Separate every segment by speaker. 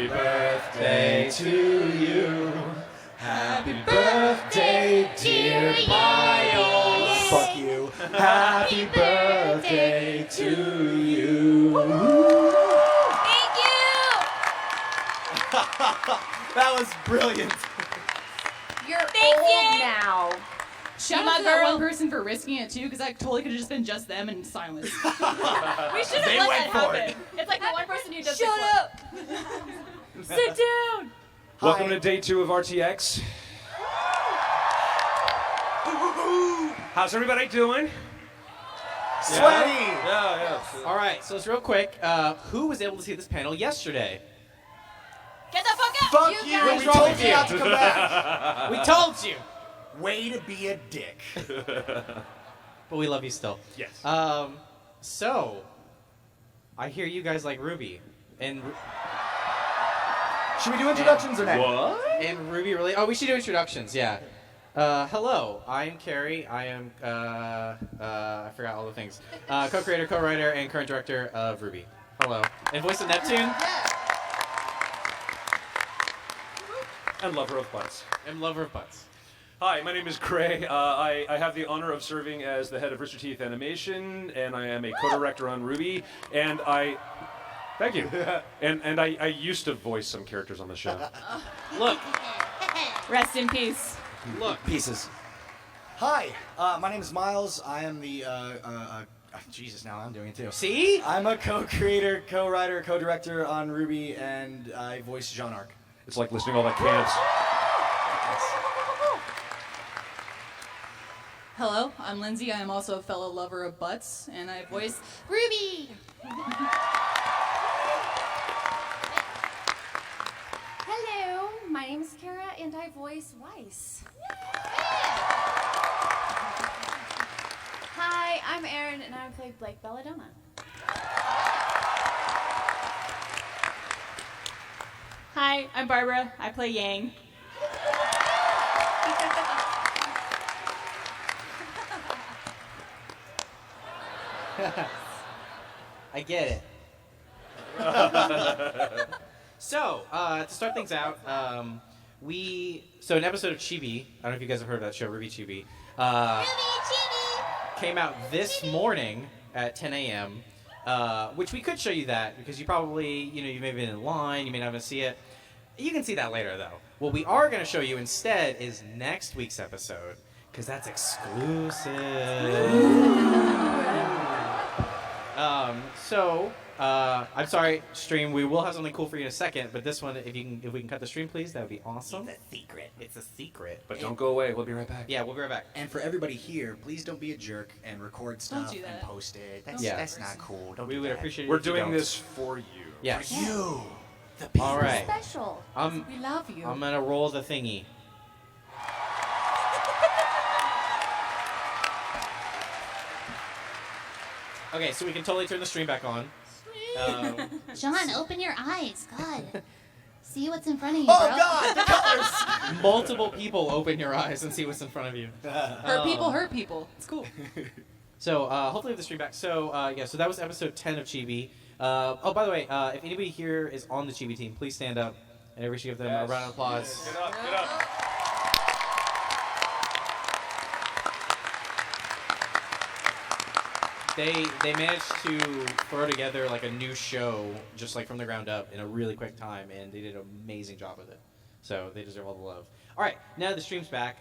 Speaker 1: Happy birthday to you. Happy birthday, dear Miles.
Speaker 2: Fuck you.
Speaker 1: Happy birthday to you.
Speaker 3: Thank you.
Speaker 2: That was brilliant.
Speaker 4: You're
Speaker 3: Thank
Speaker 4: old
Speaker 3: you.
Speaker 4: now.
Speaker 5: Shout out to that one person for risking it too, because that totally could have just been just them in silence.
Speaker 3: We should have
Speaker 2: They
Speaker 3: let
Speaker 2: went
Speaker 3: that
Speaker 2: for
Speaker 3: happen. It's like the one person who does
Speaker 4: Shut
Speaker 3: the
Speaker 4: up.
Speaker 3: Sit down.
Speaker 1: Welcome to day 2 of RTX. How's everybody doing?
Speaker 2: Sweaty.
Speaker 1: Yeah.
Speaker 6: All right, so it's real quick. Who was able to see this panel yesterday?
Speaker 3: Get the fuck out.
Speaker 2: Fuck
Speaker 3: you
Speaker 2: you.
Speaker 3: guys.
Speaker 2: We told you not to come back.
Speaker 6: We told you.
Speaker 2: Way to be a dick.
Speaker 6: But we love you still.
Speaker 1: Yes.
Speaker 6: So, I hear you guys like RWBY. And
Speaker 2: Should we do introductions or not?
Speaker 1: What?
Speaker 6: And RWBY really... Oh, we should do introductions, yeah. Hello, I am Kerry. I am, I forgot all the things. Co-creator, co-writer, and current director of RWBY. Hello. And voice of Neptune.
Speaker 1: And lover of butts.
Speaker 6: And lover of butts.
Speaker 1: Hi, my name is Gray. I have the honor of serving as the head of Rooster Teeth Animation, and I am a co-director on RWBY. And thank you. And I used to voice some characters on the show.
Speaker 6: Look,
Speaker 5: Rest in peace.
Speaker 6: look.
Speaker 2: Pieces. Hi, my name is Miles. I am the, Jesus, now I'm doing it too.
Speaker 6: See?
Speaker 2: I'm a co-creator, co-writer, co-director on RWBY, and I voice Jean Arc.
Speaker 1: It's like listening to all that cans.
Speaker 5: Hello, I'm Lindsay. I am also a fellow lover of butts, and I voice RWBY.
Speaker 4: Hello, my name is Kara and I voice Weiss. Hi, I'm Arryn and I play Blake Belladonna.
Speaker 5: Hi, I'm Barbara. I play Yang.
Speaker 6: I get it. So, to start things out, so an episode of Chibi, I don't know if you guys have heard of that show, RWBY Chibi, came out this morning at 10 a.m., which we could show you that, because you probably, you may have been in line, you may not even see it. You can see that later, though. What we are going to show you instead is next week's episode, because that's exclusive. I'm sorry, stream. We will have something cool for you in a second, but this one, if we can cut the stream, please, that would be awesome.
Speaker 2: It's a secret.
Speaker 6: It's a secret.
Speaker 1: But don't go away. We'll be right back.
Speaker 6: Yeah, we'll be right back.
Speaker 2: And for everybody here, please don't be a jerk and record stuff
Speaker 5: do that.
Speaker 2: and post it.
Speaker 5: Don't
Speaker 2: That's,
Speaker 5: be
Speaker 6: a
Speaker 2: that's
Speaker 5: person.
Speaker 2: not cool. Don't
Speaker 6: We
Speaker 2: do
Speaker 6: would
Speaker 2: that.
Speaker 6: appreciate it.
Speaker 1: We're
Speaker 6: if you
Speaker 1: doing
Speaker 6: don't.
Speaker 1: this for you.
Speaker 6: Yes.
Speaker 2: You, the people.
Speaker 6: All right.
Speaker 4: Special.
Speaker 5: We love you.
Speaker 6: I'm gonna roll the thingy. Okay, so we can totally turn the stream back on.
Speaker 3: John, open your eyes. God. See what's in front of you,
Speaker 2: Oh
Speaker 3: bro.
Speaker 2: God, the colors!
Speaker 6: Multiple people open your eyes and see what's in front of you.
Speaker 5: Hurt people. It's cool.
Speaker 6: So hopefully the stream back. So so that was episode 10 of Chibi. Oh, by the way, if anybody here is on the Chibi team, please stand up, and everybody should give them a round of applause.
Speaker 1: Get up, get up.
Speaker 6: They managed to throw together like a new show just like from the ground up in a really quick time, and they did an amazing job with it. So they deserve all the love. All right, now the stream's back.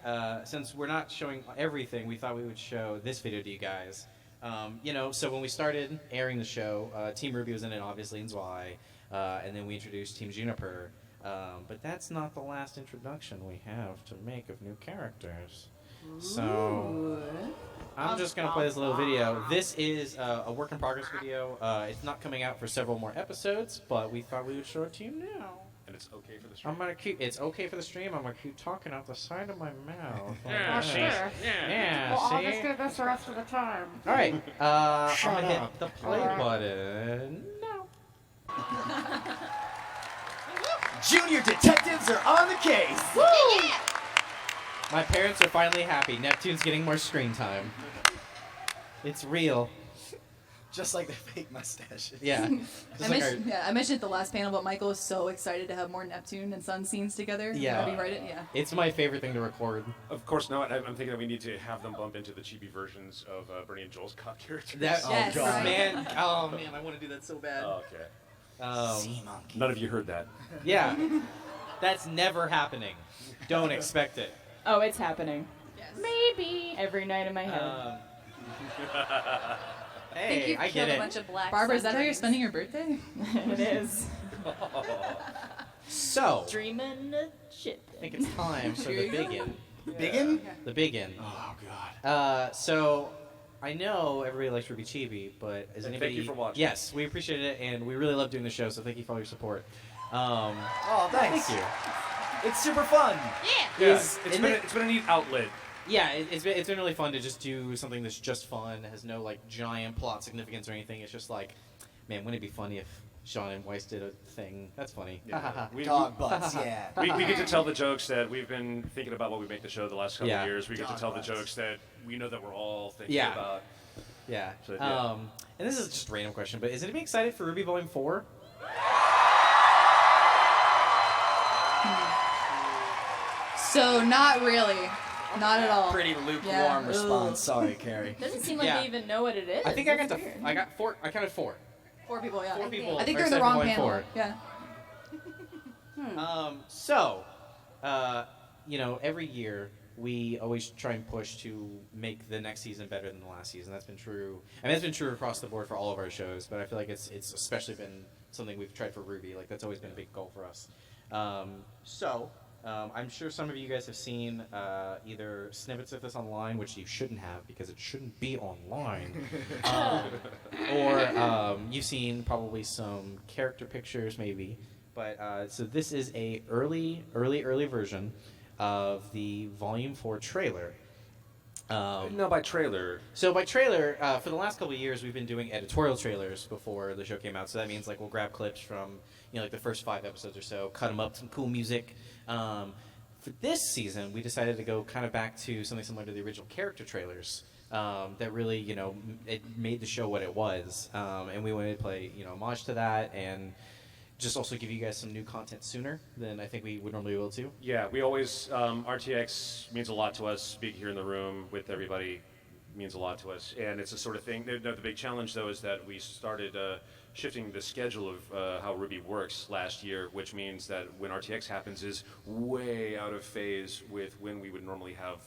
Speaker 6: Since we're not showing everything, we thought we would show this video to you guys. So when we started airing the show, Team RWBY was in it, obviously, and Zwei, and then we introduced Team Juniper. But that's not the last introduction we have to make of new characters. So I'm just going to play this little video. This is a work in progress video. It's not coming out for several more episodes, but we thought we would show it to you now.
Speaker 1: And it's okay for the stream.
Speaker 6: It's okay for the stream. I'm gonna keep talking out the side of my mouth.
Speaker 1: Yeah,
Speaker 4: sure.
Speaker 6: Yeah,
Speaker 4: Well, I'll
Speaker 6: see?
Speaker 4: just do this the rest of the time.
Speaker 6: All right. I'm
Speaker 2: Shut
Speaker 6: gonna
Speaker 2: up.
Speaker 6: hit the play button. No.
Speaker 2: Junior detectives are on the case.
Speaker 6: My parents are finally happy. Neptune's getting more screen time. It's real.
Speaker 2: Just like the fake mustaches.
Speaker 6: Yeah. Just like our,
Speaker 5: I mentioned at the last panel, but Michael is so excited to have more Neptune and Sun scenes together.
Speaker 6: Yeah.
Speaker 5: Did he write it? Yeah.
Speaker 6: it's my favorite thing to record.
Speaker 1: Of course not. I'm thinking that we need to have them bump into the chibi versions of Bernie and Joel's cop characters.
Speaker 6: That,
Speaker 5: Yes.
Speaker 2: God.
Speaker 6: man. Oh, man, I want to do that so bad.
Speaker 1: Oh, okay.
Speaker 2: Sea monkey.
Speaker 1: None of you heard that.
Speaker 6: Yeah. That's never happening. Don't expect it.
Speaker 7: Oh, it's happening.
Speaker 5: Yes.
Speaker 7: Maybe. Every night in my head.
Speaker 6: Hey, I get
Speaker 4: a
Speaker 6: it.
Speaker 4: bunch of black
Speaker 5: Barbara, is that how you're
Speaker 4: sunburns.
Speaker 5: spending your birthday?
Speaker 7: It is.
Speaker 6: So,
Speaker 7: Dreaming shit.
Speaker 6: I think it's time for the biggin.
Speaker 2: Biggin?
Speaker 6: The biggin.
Speaker 2: Oh God.
Speaker 6: So, I know everybody likes RWBY Chibi, but is
Speaker 1: And
Speaker 6: anybody...
Speaker 1: thank you for watching.
Speaker 6: Yes, we appreciate it, and we really love doing the show, so thank you for all your support.
Speaker 2: Oh, thanks.
Speaker 6: Thank you.
Speaker 2: It's super fun.
Speaker 3: Yeah.
Speaker 1: Yeah,
Speaker 6: Is-
Speaker 1: it's
Speaker 6: in
Speaker 1: been
Speaker 6: it-
Speaker 1: it's been a neat outlet.
Speaker 6: Yeah, it's been really fun to just do something that's just fun, has no like giant plot significance or anything. It's just like, man, wouldn't it be funny if Sean and Weiss did a thing? That's funny.
Speaker 1: We,
Speaker 2: Dog butts, yeah.
Speaker 1: we get to tell the jokes that we've been thinking about while we make the show the last couple
Speaker 6: Yeah.
Speaker 1: of years. We get to
Speaker 2: Dog
Speaker 1: tell the
Speaker 2: butts.
Speaker 1: jokes that we know that we're all thinking
Speaker 6: Yeah.
Speaker 1: about.
Speaker 6: Yeah.
Speaker 1: So, yeah.
Speaker 6: And this is just a random question, but is anybody excited for RWBY Volume 4?
Speaker 5: So not really. Not at all.
Speaker 2: Pretty lukewarm
Speaker 5: Yeah.
Speaker 2: response. Sorry, Carrie.
Speaker 7: Doesn't seem like
Speaker 6: Yeah.
Speaker 7: they even know what it is.
Speaker 6: I think I got
Speaker 7: That's weird.
Speaker 6: I got four. I counted four.
Speaker 5: 4 people, yeah.
Speaker 6: Four people.
Speaker 5: I think
Speaker 6: are
Speaker 5: they're in the
Speaker 6: excited for
Speaker 5: wrong
Speaker 6: Volume
Speaker 5: panel.
Speaker 6: 4.
Speaker 5: Yeah.
Speaker 6: Every year we always try and push to make the next season better than the last season. That's been true. I mean, that's been true across the board for all of our shows, but I feel like it's especially been something we've tried for RWBY. Like that's always been a big goal for us. I'm sure some of you guys have seen either snippets of this online, which you shouldn't have because it shouldn't be online, or you've seen probably some character pictures maybe. But so this is a early version of the Volume 4 trailer.
Speaker 1: No, by trailer.
Speaker 6: So by trailer, for the last couple of years, we've been doing editorial trailers before the show came out. So that means like we'll grab clips from like the first 5 episodes or so, cut them up, some cool music. For this season, we decided to go kind of back to something similar to the original character trailers that really it made the show what it was, and we wanted to play homage to that and just also give you guys some new content sooner than I think we would normally be able to.
Speaker 1: Yeah, we always RTX means a lot to us. Being here in the room with everybody means a lot to us, and it's the sort of thing. The big challenge though is that we started shifting the schedule of how RWBY works last year, which means that when RTX happens is way out of phase with when we would normally have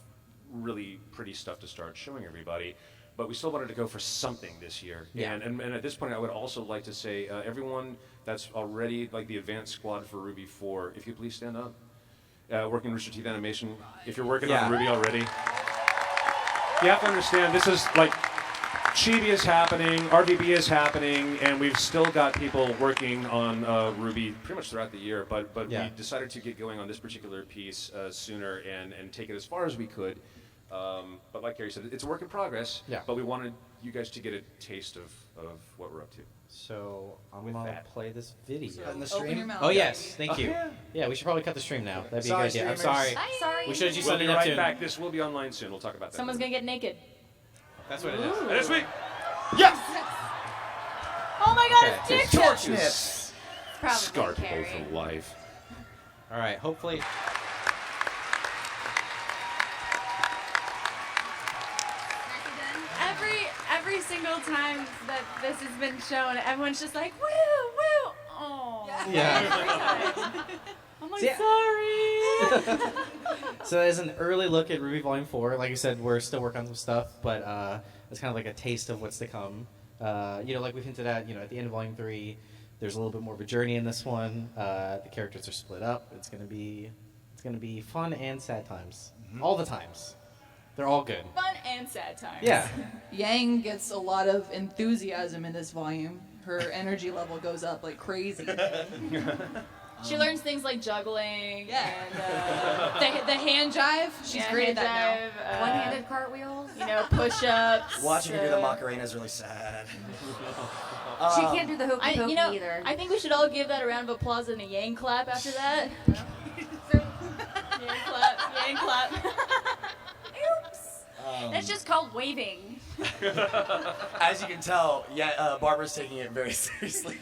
Speaker 1: really pretty stuff to start showing everybody. But we still wanted to go for something this year.
Speaker 6: Yeah.
Speaker 1: And at this point, I would also like to say, everyone that's already like the advanced squad for RWBY 4, if you please stand up. Working Rooster Teeth Animation, if you're working on RWBY already, you have to understand this is like Chibi is happening, RWBY is happening, and we've still got people working on RWBY pretty much throughout the year. But
Speaker 6: Yeah.
Speaker 1: we decided to get going on this particular piece sooner and take it as far as we could. But like Kerry said, it's a work in progress.
Speaker 6: Yeah.
Speaker 1: But we wanted you guys to get a taste of what we're up to.
Speaker 6: So I'm
Speaker 1: With
Speaker 6: gonna
Speaker 1: that.
Speaker 6: play this video.
Speaker 2: In the
Speaker 5: Open
Speaker 2: stream?
Speaker 5: your mouth.
Speaker 6: Oh yes, thank
Speaker 1: Oh,
Speaker 6: you.
Speaker 1: yeah.
Speaker 6: Yeah, we should probably cut the stream now. That'd be
Speaker 2: Sorry,
Speaker 6: a good idea. I'm
Speaker 2: streamers.
Speaker 6: sorry.
Speaker 4: Sorry.
Speaker 6: We should have just
Speaker 1: We'll
Speaker 6: sent
Speaker 1: be
Speaker 6: it up
Speaker 1: right
Speaker 6: to.
Speaker 1: back. This will be online soon. We'll talk about that.
Speaker 7: Someone's
Speaker 1: then.
Speaker 7: gonna get naked.
Speaker 6: That's what it is.
Speaker 1: And this week.
Speaker 2: Yes!
Speaker 7: Oh my god,
Speaker 6: Okay.
Speaker 7: it's dick!
Speaker 2: Torch snips.
Speaker 4: Probably
Speaker 1: Scar people
Speaker 4: Carrie.
Speaker 1: for life.
Speaker 6: All right. Hopefully.
Speaker 4: Every single time that this has been shown, everyone's just like, woo, woo. Oh.
Speaker 6: Yeah.
Speaker 4: I'm like,
Speaker 6: See,
Speaker 4: sorry.
Speaker 6: So as an early look at RWBY Volume 4, like I said, we're still working on some stuff, but it's kind of like a taste of what's to come. Like we hinted at, at the end of Volume 3, there's a little bit more of a journey in this one. The characters are split up. It's gonna be fun and sad times. All the times. They're all good.
Speaker 7: Fun and sad times.
Speaker 6: Yeah.
Speaker 5: Yang gets a lot of enthusiasm in this volume. Her energy level goes up like crazy.
Speaker 7: She learns things like juggling
Speaker 5: Yeah.
Speaker 7: and
Speaker 5: The hand jive, she's great at that now.
Speaker 4: One-handed cartwheels.
Speaker 7: push-ups.
Speaker 2: Watching her do the Macarena is really sad.
Speaker 4: She can't do the hokey pokey either.
Speaker 7: I think we should all give that a round of applause and a yang clap after that. yang clap, yang clap.
Speaker 4: Oops. It's just called waving.
Speaker 2: As you can tell, Barbara's taking it very seriously.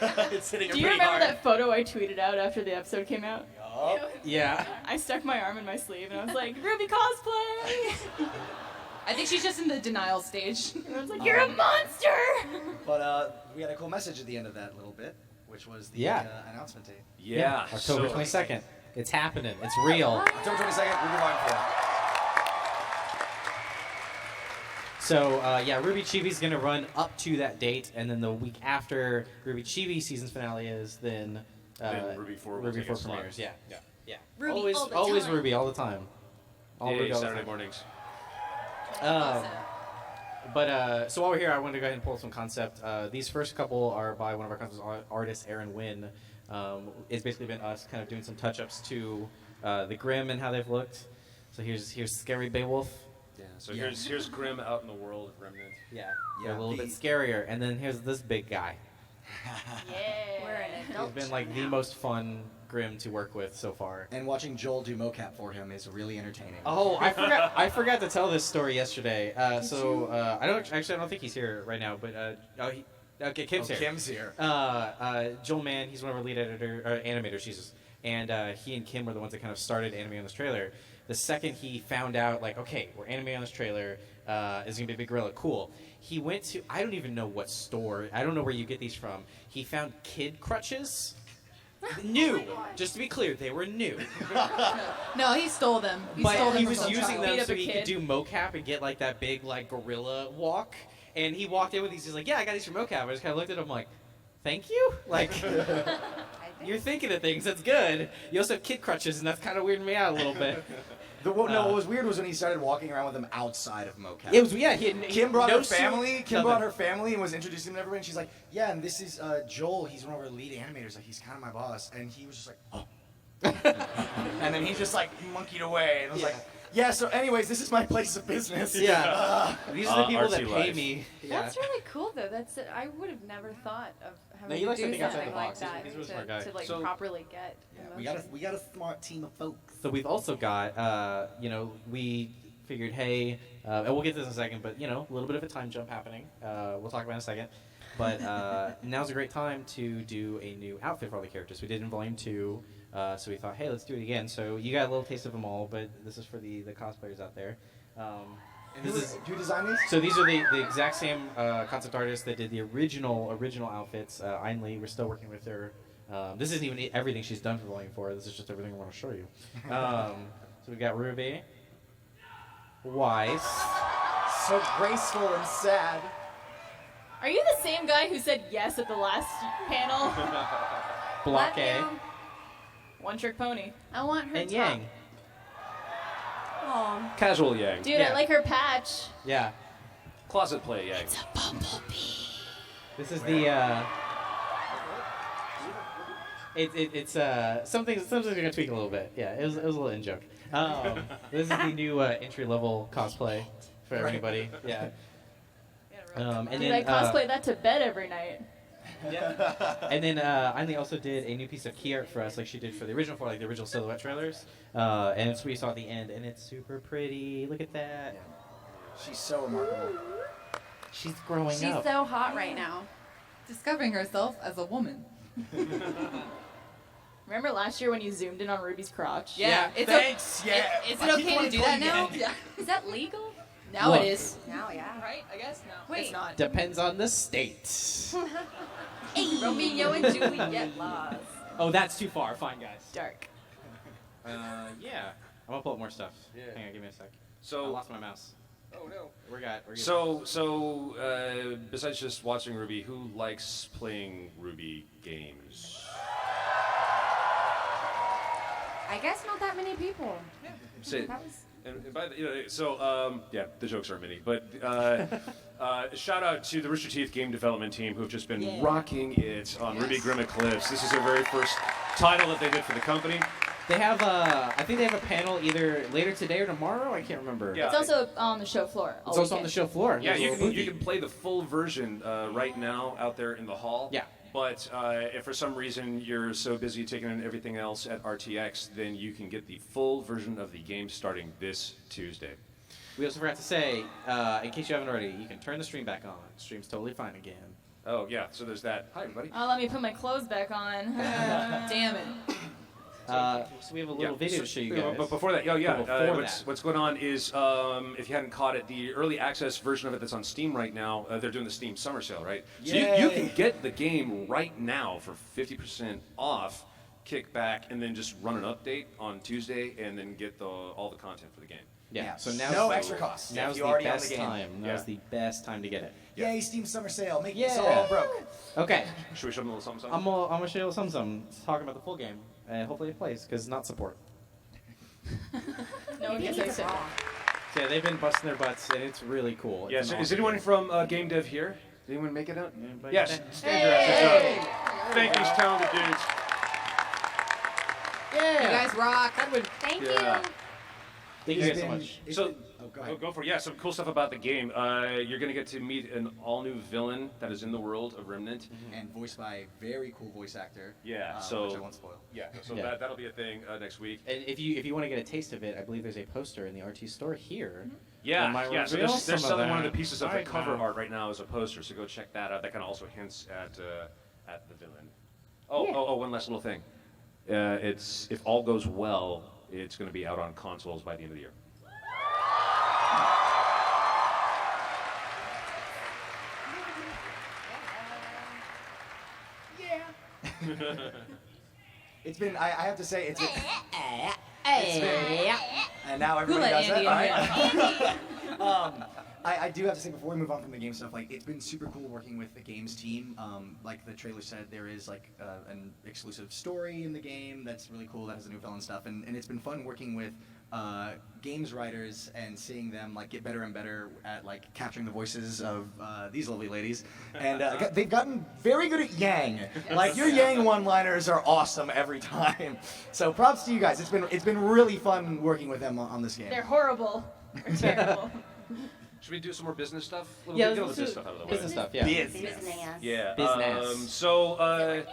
Speaker 2: It's hitting her
Speaker 4: Do you
Speaker 2: pretty
Speaker 4: remember
Speaker 2: hard.
Speaker 4: that photo I tweeted out after the episode came out?
Speaker 6: Yeah.
Speaker 4: I stuck my arm in my sleeve and I was like, RWBY cosplay!
Speaker 5: I think she's just in the denial stage.
Speaker 4: And I was like, you're a monster!
Speaker 2: But we had a cool message at the end of that little bit, which was the announcement date.
Speaker 1: Yeah.
Speaker 6: October 22nd. It's happening. It's real.
Speaker 2: October 22nd, RWBY Line 4.
Speaker 6: So, RWBY Chibi's going to run up to that date, and then the week after RWBY Chibi season's finale is, then
Speaker 1: RWBY 4 will
Speaker 6: RWBY
Speaker 1: take
Speaker 6: 4
Speaker 1: a slot.
Speaker 6: premieres. Yeah.
Speaker 3: RWBY
Speaker 6: always,
Speaker 3: all the
Speaker 6: always
Speaker 3: time.
Speaker 6: RWBY all the time. All
Speaker 1: Yay,
Speaker 6: RWBY all the
Speaker 1: Saturday
Speaker 6: time.
Speaker 1: mornings.
Speaker 6: So while we're here, I wanted to go ahead and pull up some concept. These first couple are by one of our concept artists, Arryn. It's basically been us kind of doing some touch-ups to the Grim and how they've looked. So here's Scary Beowulf.
Speaker 1: Yeah. So here's Grim out in the world of Remnant.
Speaker 6: Yeah,
Speaker 2: Yeah,
Speaker 6: a little
Speaker 2: the-
Speaker 6: bit scarier. And then here's this big guy.
Speaker 7: Yeah.
Speaker 3: We're an
Speaker 6: He's
Speaker 3: adult.
Speaker 6: been like the most fun Grim to work with so far.
Speaker 2: And watching Joel do mocap for him is really entertaining.
Speaker 6: Oh, I forgot to tell this story yesterday. I don't think he's here right now, but Kim's here.
Speaker 2: Kim's here.
Speaker 6: Joel Mann, he's one of our lead animators, Jesus. And he and Kim were the ones that kind of started animating on this trailer. The second he found out, like, okay, we're animating on this trailer, it's gonna be a big gorilla, cool. He went to, I don't even know what store, I don't know where you get these from. He found kid crutches. New. Just to be clear, they were new.
Speaker 5: No, he stole them. He stole
Speaker 6: But
Speaker 5: them
Speaker 6: he
Speaker 5: from
Speaker 6: was
Speaker 5: some
Speaker 6: using
Speaker 5: child.
Speaker 6: them
Speaker 4: Beat up
Speaker 6: so
Speaker 4: a
Speaker 6: he
Speaker 4: kid.
Speaker 6: could do mocap and get like that big like gorilla walk. And he walked in with these. He's like, "Yeah, I got these for mocap." I just kind of looked at him like, "Thank you." Like, you're thinking of things. That's good. You also have kid crutches, and that's kind of weirding me out a little bit.
Speaker 2: What was weird was when he started walking around with them outside of mocap.
Speaker 6: It was He had
Speaker 2: Kim brought
Speaker 6: no
Speaker 2: her family.
Speaker 6: suit,
Speaker 2: Kim brought
Speaker 6: nothing.
Speaker 2: her family and was introducing them to everybody. And she's like, "Yeah, and this is Joel. He's one of our lead animators. Like, he's kind of my boss." And he was just like, "Oh." And then he just like monkeyed away and was like, "Yeah. So, anyways, this is my place of business."
Speaker 6: Yeah. These are the people that
Speaker 1: artsy
Speaker 6: pay
Speaker 1: life.
Speaker 6: me. Yeah.
Speaker 4: That's really cool, though. I would have never thought of
Speaker 6: No,
Speaker 4: having
Speaker 6: he
Speaker 4: to
Speaker 6: likes to
Speaker 4: do
Speaker 6: think outside
Speaker 4: something
Speaker 6: the
Speaker 4: like
Speaker 6: box.
Speaker 4: that
Speaker 6: He's a really smart guy.
Speaker 4: to like
Speaker 1: So-
Speaker 4: properly get
Speaker 2: Yeah, we got a smart team of folks.
Speaker 6: So we've also got, we figured, hey, and we'll get to this in a second, but, a little bit of a time jump happening. We'll talk about it in a second. But now's a great time to do a new outfit for all the characters. We did in Volume 2, so we thought, hey, let's do it again. So you got a little taste of them all, but this is for the cosplayers out there.
Speaker 2: And who designed these?
Speaker 6: So these are the exact same concept artists that did the original outfits. Ainley, we're still working with her. This isn't even everything she's done for Volume 4. This is just everything I want to show you. So we've got RWBY, Wise.
Speaker 2: So graceful and sad.
Speaker 4: Are you the same guy who said yes at the last panel?
Speaker 6: Block A,
Speaker 4: Yeah. One Trick Pony. I want her
Speaker 6: and
Speaker 4: top.
Speaker 6: Yang.
Speaker 4: Aw.
Speaker 1: Casual Yang.
Speaker 4: Dude,
Speaker 6: Yeah.
Speaker 4: I like her patch.
Speaker 6: Yeah.
Speaker 1: Closet play Yang.
Speaker 6: This is the. It's something's gonna tweak a little bit. Yeah, it was a little in joke. This is the new entry level cosplay for everybody. Yeah. And
Speaker 4: Dude,
Speaker 6: then
Speaker 4: I cosplay that to bed every night.
Speaker 6: and then Ainley also did a new piece of key art for us, like she did for the original like the original silhouette trailers. And it's what you saw at the end, and it's super pretty. Look at that.
Speaker 2: She's so remarkable.
Speaker 6: She's growing
Speaker 4: She's
Speaker 6: up.
Speaker 4: so hot right now.
Speaker 5: Discovering herself as a woman.
Speaker 4: Remember last year when you zoomed in on Ruby's crotch?
Speaker 6: Yeah,
Speaker 5: it's
Speaker 2: Thanks. Yeah.
Speaker 5: Is
Speaker 2: I
Speaker 5: it
Speaker 2: keep
Speaker 5: okay to
Speaker 2: wanting
Speaker 5: do that now?
Speaker 2: again.
Speaker 5: Yeah.
Speaker 4: Is that legal?
Speaker 5: Now
Speaker 6: Look.
Speaker 5: it is.
Speaker 4: Now, yeah.
Speaker 5: Right? I guess no.
Speaker 4: Wait.
Speaker 5: It's not.
Speaker 6: Depends on the state.
Speaker 4: Romeo and Juliet laws.
Speaker 6: Oh, that's too far. Fine, guys.
Speaker 4: Dark.
Speaker 6: Yeah. I'm gonna pull up more stuff.
Speaker 1: Yeah.
Speaker 6: Hang on, give me a sec. I
Speaker 1: So
Speaker 6: lost my mouse.
Speaker 1: oh no.
Speaker 6: We're good.
Speaker 1: So besides just watching RWBY, who likes playing RWBY games?
Speaker 4: I guess not that many people.
Speaker 1: Say,
Speaker 4: That was.
Speaker 1: and by the, yeah, the jokes aren't many, but shout out to the Rooster Teeth game development team who've just been rocking it on RWBY Grim Eclipse. This is their very first title that they did for the company.
Speaker 6: They have I think they have a panel either later today or tomorrow. I can't remember.
Speaker 1: Yeah.
Speaker 4: It's also on the show floor. all
Speaker 6: It's also on
Speaker 4: weekend.
Speaker 6: the show floor.
Speaker 1: Yeah,
Speaker 6: There's a
Speaker 1: you
Speaker 6: little
Speaker 1: can,
Speaker 6: boothie.
Speaker 1: you can play the full version right now out there in the hall.
Speaker 6: Yeah.
Speaker 1: But if for some reason you're so busy taking in everything else at RTX, then you can get the full version of the game starting this Tuesday.
Speaker 6: We also forgot to say, in case you haven't already, you can turn the stream back on. The stream's totally fine again.
Speaker 1: Oh, yeah, so there's that. Hi, everybody.
Speaker 7: Oh, let me put my clothes back on.
Speaker 5: Damn it.
Speaker 6: So we have a little video to show you guys.
Speaker 1: But before that,
Speaker 6: Before
Speaker 1: what's going on is, if you hadn't caught it, the early access version of it that's on Steam right now, they're doing the Steam Summer Sale, right? So you can get the game right now for 50% off, kick back, and then just run an update on Tuesday, and then get all the content for the game.
Speaker 6: Yeah, so now
Speaker 2: no extra cost.
Speaker 6: Now's
Speaker 2: if
Speaker 6: the
Speaker 2: you're already
Speaker 6: best
Speaker 2: on the game.
Speaker 6: time. Now's the best time to get it.
Speaker 2: Yay, Steam Summer Sale, making
Speaker 6: Yeah.
Speaker 2: us all broke.
Speaker 6: Okay,
Speaker 1: Should we show them a little something?
Speaker 6: I'm gonna show you some talking about the full game, and hopefully it plays, because not support.
Speaker 7: No one can say so.
Speaker 6: So yeah, they've been busting their butts, and it's really cool.
Speaker 1: Yeah,
Speaker 6: It's
Speaker 1: so
Speaker 6: an
Speaker 1: is
Speaker 6: awesome
Speaker 1: anyone
Speaker 6: game.
Speaker 1: from Game Dev here? Did anyone make it out?
Speaker 6: Anybody?
Speaker 1: Yes.
Speaker 6: Hey!
Speaker 1: Thank these talented dudes.
Speaker 6: Yeah.
Speaker 5: You guys rock.
Speaker 3: Thank
Speaker 1: Yeah.
Speaker 3: you.
Speaker 6: Thank you guys so much.
Speaker 1: So,
Speaker 2: go ahead.
Speaker 1: go for it. Yeah, some cool stuff about the game. You're going to get to meet an all-new villain that is in the world of Remnant.
Speaker 2: And voiced by a very cool voice actor.
Speaker 1: Yeah,
Speaker 2: which I won't spoil.
Speaker 1: Yeah, so
Speaker 6: Yeah.
Speaker 1: that'll be a thing next week.
Speaker 6: And if you want to get a taste of it, I believe there's a poster in the RT store here.
Speaker 1: Yeah,
Speaker 6: That might
Speaker 1: yeah. So
Speaker 6: reveal
Speaker 1: they're
Speaker 6: some of
Speaker 1: selling one of
Speaker 6: that
Speaker 1: the pieces of the
Speaker 6: right
Speaker 1: cover
Speaker 6: now.
Speaker 1: art right now as a poster. So go check that out. That kind of also hints at the villain. Oh, one last little thing. It's if all goes well, it's going to be out on consoles by the end of the year.
Speaker 2: It's been, I have to say, it's been, and now everybody
Speaker 5: let
Speaker 2: does
Speaker 5: Andy
Speaker 2: that,
Speaker 5: in
Speaker 2: right? I do have to say before we move on from the game stuff, like it's been super cool working with the games team. Like the trailer said, there is like an exclusive story in the game that's really cool that has a new villain stuff, and it's been fun working with games writers and seeing them like get better and better at like capturing the voices of these lovely ladies, and they've gotten very good at Yang. Like your Yang one-liners are awesome every time. So props to you guys. It's been really fun working with them on this game.
Speaker 7: They're horrible. They're terrible.
Speaker 1: Should we do some more business stuff?
Speaker 6: Yeah,
Speaker 1: Get all the
Speaker 6: let's
Speaker 1: business
Speaker 6: do
Speaker 1: stuff out of the way.
Speaker 6: business stuff. Yeah.
Speaker 3: Business.
Speaker 1: Yeah.
Speaker 6: Business.
Speaker 1: So,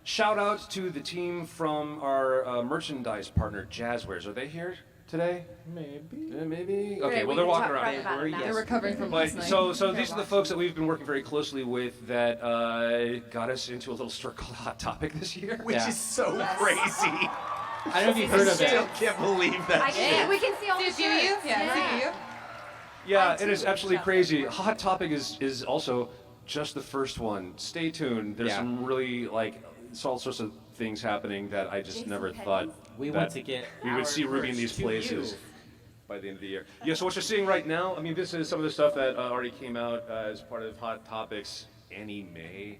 Speaker 1: shout out to the team from our merchandise partner, Jazzwares. Are they here today?
Speaker 6: Maybe.
Speaker 1: Maybe.
Speaker 4: Great,
Speaker 1: Okay. Well,
Speaker 4: we
Speaker 1: they're
Speaker 4: can
Speaker 1: walking
Speaker 4: talk
Speaker 1: around.
Speaker 4: private about it now.
Speaker 5: They're recovering from last
Speaker 1: But
Speaker 5: night.
Speaker 1: so these are the folks that we've been working very closely with that got us into a little store called Hot Topic this year.
Speaker 2: Which is so crazy.
Speaker 6: I don't know if you've heard of
Speaker 2: Still
Speaker 6: it.
Speaker 2: can't believe that
Speaker 4: I
Speaker 2: shit.
Speaker 4: can, we can see all the
Speaker 5: See a few?
Speaker 4: shirts.
Speaker 5: Yeah, see a few.
Speaker 1: Yeah,
Speaker 4: I
Speaker 1: it is
Speaker 4: too
Speaker 1: absolutely
Speaker 4: shop
Speaker 1: crazy. Hot Topic is also just the first one. Stay tuned. There's
Speaker 6: Yeah.
Speaker 1: some really it's all sorts of things happening that I just never thought
Speaker 6: We
Speaker 1: that
Speaker 6: want to get
Speaker 1: we would see RWBY in these
Speaker 6: to
Speaker 1: places
Speaker 6: you.
Speaker 1: by the end of the year. Yeah, so what you're seeing right now, I mean, this is some of the stuff that already came out as part of Hot Topic's anime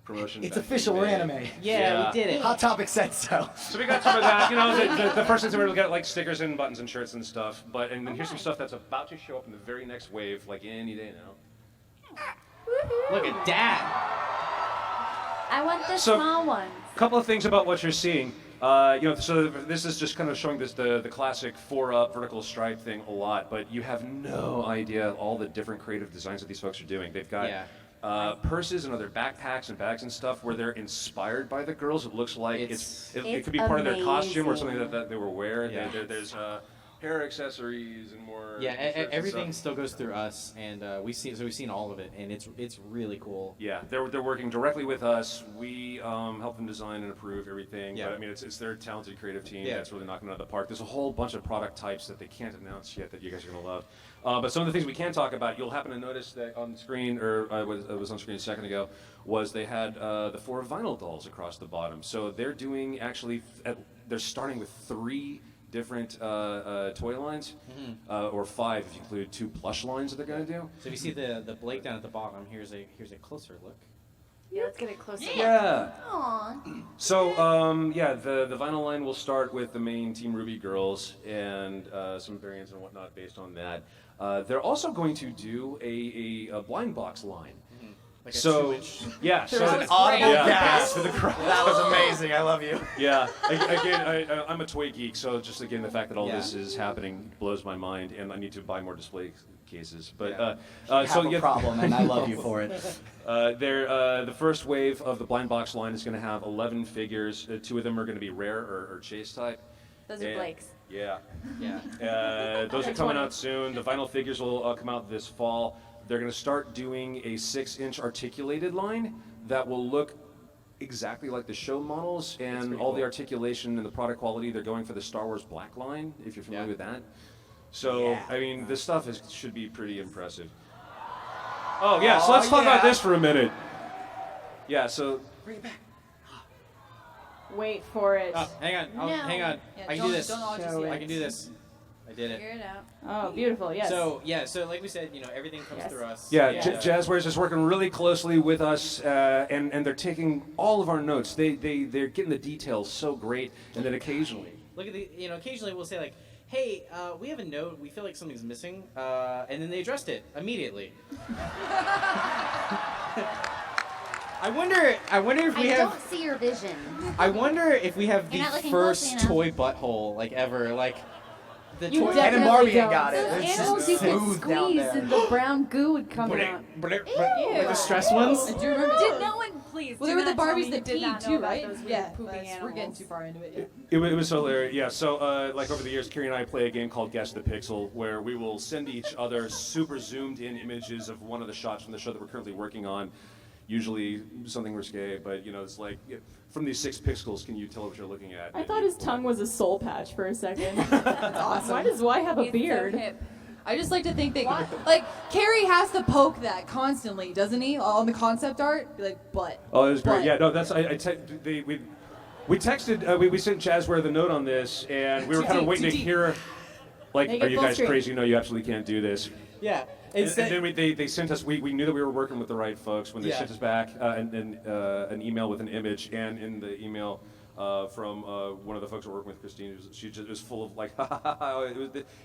Speaker 1: promotion.
Speaker 2: It's
Speaker 1: back in
Speaker 2: official, we're
Speaker 1: May.
Speaker 2: anime.
Speaker 6: Yeah, we did it.
Speaker 2: Hot Topic said so.
Speaker 1: So we got some of that, the first things we were able to get like stickers and buttons and shirts and stuff. And then here's some stuff that's about to show up in the very next wave, like any day now.
Speaker 6: Look at that.
Speaker 3: I want the
Speaker 1: So-
Speaker 3: small ones.
Speaker 1: A couple of things about what you're seeing. So this is just kind of showing the classic 4-up vertical stripe thing a lot, but you have no idea all the different creative designs that these folks are doing. They've got purses and other backpacks and bags and stuff where they're inspired by the girls. It looks like it could be part of their costume or something that they were wearing.
Speaker 6: Yeah.
Speaker 1: There's hair accessories and more.
Speaker 6: Yeah,
Speaker 1: shirts and
Speaker 6: everything
Speaker 1: stuff.
Speaker 6: still goes through us, and we've seen all of it, and it's really cool.
Speaker 1: Yeah, they're working directly with us. We help them design and approve everything.
Speaker 6: Yeah.
Speaker 1: But I mean, it's their talented creative team
Speaker 6: Yeah.
Speaker 1: that's really knocking it out of the park. There's a whole bunch of product types that they can't announce yet that you guys are gonna love. But some of the things we can talk about, you'll happen to notice that on screen, or was on screen a second ago, was they had the 4 vinyl dolls across the bottom. So they're doing they're starting with 3 different toy lines, or 5 if you include 2 plush lines that they're gonna do.
Speaker 6: So if you see the Blake down at the bottom, here's a closer look.
Speaker 4: Yeah, let's get it closer.
Speaker 1: Yeah.
Speaker 3: Aw.
Speaker 1: So, the vinyl line will start with the main Team RWBY girls and some variants and whatnot based on that. They're also going to do a blind box line.
Speaker 6: Like a
Speaker 1: So,
Speaker 6: 2-inch.
Speaker 1: yeah. So
Speaker 2: There's an audible
Speaker 1: yeah,
Speaker 2: gasp.
Speaker 1: to the crowd.
Speaker 2: That was amazing. I love you.
Speaker 1: Yeah. Again, I'm a toy geek, so just again the fact that all
Speaker 6: Yeah.
Speaker 1: this is happening blows my mind, and I need to buy more display cases. But
Speaker 6: Yeah.
Speaker 2: You have a problem, and I love you for it.
Speaker 1: the first wave of the blind box line is going to have 11 figures. 2 of them are going to be rare or chase type.
Speaker 4: Those are
Speaker 1: And-
Speaker 4: Blake's.
Speaker 1: Yeah.
Speaker 6: Yeah.
Speaker 1: Those are coming out soon. The vinyl figures will come out this fall. They're going to start doing a 6-inch articulated line that will look exactly like the show models, and all the articulation and the product quality. They're going for the Star Wars Black line, if you're familiar with that. So, I mean, this stuff should be pretty impressive. Oh, yeah, so let's talk about this for a minute. Yeah, so...
Speaker 2: Bring it back.
Speaker 4: Wait for it.
Speaker 6: Oh, hang on. Hang on.
Speaker 5: Yeah,
Speaker 6: I can do this.
Speaker 5: don't all just
Speaker 4: Show
Speaker 5: yet.
Speaker 6: I can do this. I did it.
Speaker 7: Figure it out.
Speaker 4: Oh, beautiful. Yes.
Speaker 6: So like we said, everything comes through us.
Speaker 1: Yeah,
Speaker 6: And,
Speaker 1: Jazzwares is working really closely with us, and they're taking all of our notes. They're getting the details so great, and then occasionally...
Speaker 6: Look at the, occasionally we'll say like, hey, we have a note, we feel like something's missing, and then they addressed it immediately. I wonder if we
Speaker 3: I
Speaker 6: have...
Speaker 3: don't see your vision.
Speaker 6: I wonder if we have the
Speaker 3: You're not looking
Speaker 6: first
Speaker 3: closely enough.
Speaker 6: toy butthole, like, ever, like... The
Speaker 4: You
Speaker 6: toy...
Speaker 2: And
Speaker 4: definitely
Speaker 2: Barbie
Speaker 4: don't.
Speaker 2: got it.
Speaker 4: Those
Speaker 2: It's
Speaker 4: animals you
Speaker 2: just
Speaker 4: could
Speaker 2: smooth down
Speaker 4: squeeze
Speaker 2: there.
Speaker 4: and the brown goo would come out.
Speaker 6: Like the stress ones?
Speaker 5: I do remember.
Speaker 7: Did no one please?
Speaker 5: Well,
Speaker 7: do
Speaker 5: there were the
Speaker 7: not tell me
Speaker 5: Barbies
Speaker 7: you
Speaker 5: that
Speaker 7: did not
Speaker 5: peed
Speaker 7: know
Speaker 5: too,
Speaker 7: about
Speaker 5: right?
Speaker 7: those weird
Speaker 5: Yeah,
Speaker 7: pooping
Speaker 5: we're
Speaker 7: animals.
Speaker 5: getting too far into it.
Speaker 1: It was hilarious, yeah. So, like over the years, Kerry and I play a game called Guess the Pixel, where we will send each other super zoomed-in images of one of the shots from the show that we're currently working on. Usually something risque, but it's like, from these 6 pixels, can you tell what you're looking at?
Speaker 4: I thought his tongue was a soul patch for a second.
Speaker 5: That's awesome.
Speaker 4: Why does Y have a
Speaker 7: He's
Speaker 4: beard?
Speaker 7: So hip.
Speaker 5: I just like to think that, like, Kerry has to poke that constantly, doesn't he? On the concept art, be like, butt.
Speaker 1: Oh, it was great.
Speaker 5: butt.
Speaker 1: Yeah, no, that's we texted, we sent Jazzware the note on this, and we were kind of waiting to hear, like,
Speaker 4: Make
Speaker 1: are
Speaker 4: it
Speaker 1: you
Speaker 4: full
Speaker 1: guys
Speaker 4: screen.
Speaker 1: crazy? No, you absolutely can't do this.
Speaker 6: Yeah.
Speaker 1: And then they sent us, we knew that we were working with the right folks when they
Speaker 6: Yeah.
Speaker 1: sent us back an email with an image, and in the email from one of the folks we're working with, Christine, she just was full of like,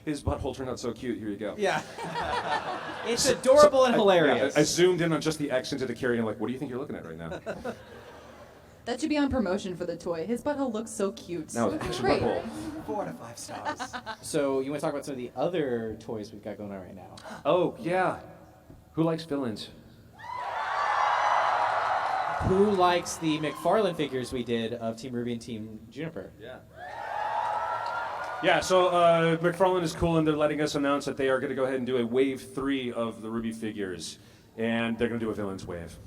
Speaker 1: his butthole turned out so cute, here you go.
Speaker 6: Yeah. It's adorable and hilarious.
Speaker 1: I zoomed in on just the accent of the Kerry, and I'm like, what do you think you're looking at right now?
Speaker 5: That should be on promotion for the toy. His butthole looks so cute.
Speaker 1: Now,
Speaker 5: It's
Speaker 1: action
Speaker 5: great.
Speaker 1: butthole.
Speaker 2: 4 to 5 stars.
Speaker 6: So you want to talk about some of the other toys we've got going on right now?
Speaker 1: Oh, yeah. Who likes villains?
Speaker 6: Who likes the McFarlane figures we did of Team Ruby and Team Juniper?
Speaker 1: Yeah. Yeah, so McFarlane is cool, and they're letting us announce that they are going to go ahead and do a wave 3 of the RWBY figures, and they're going to do a villains wave.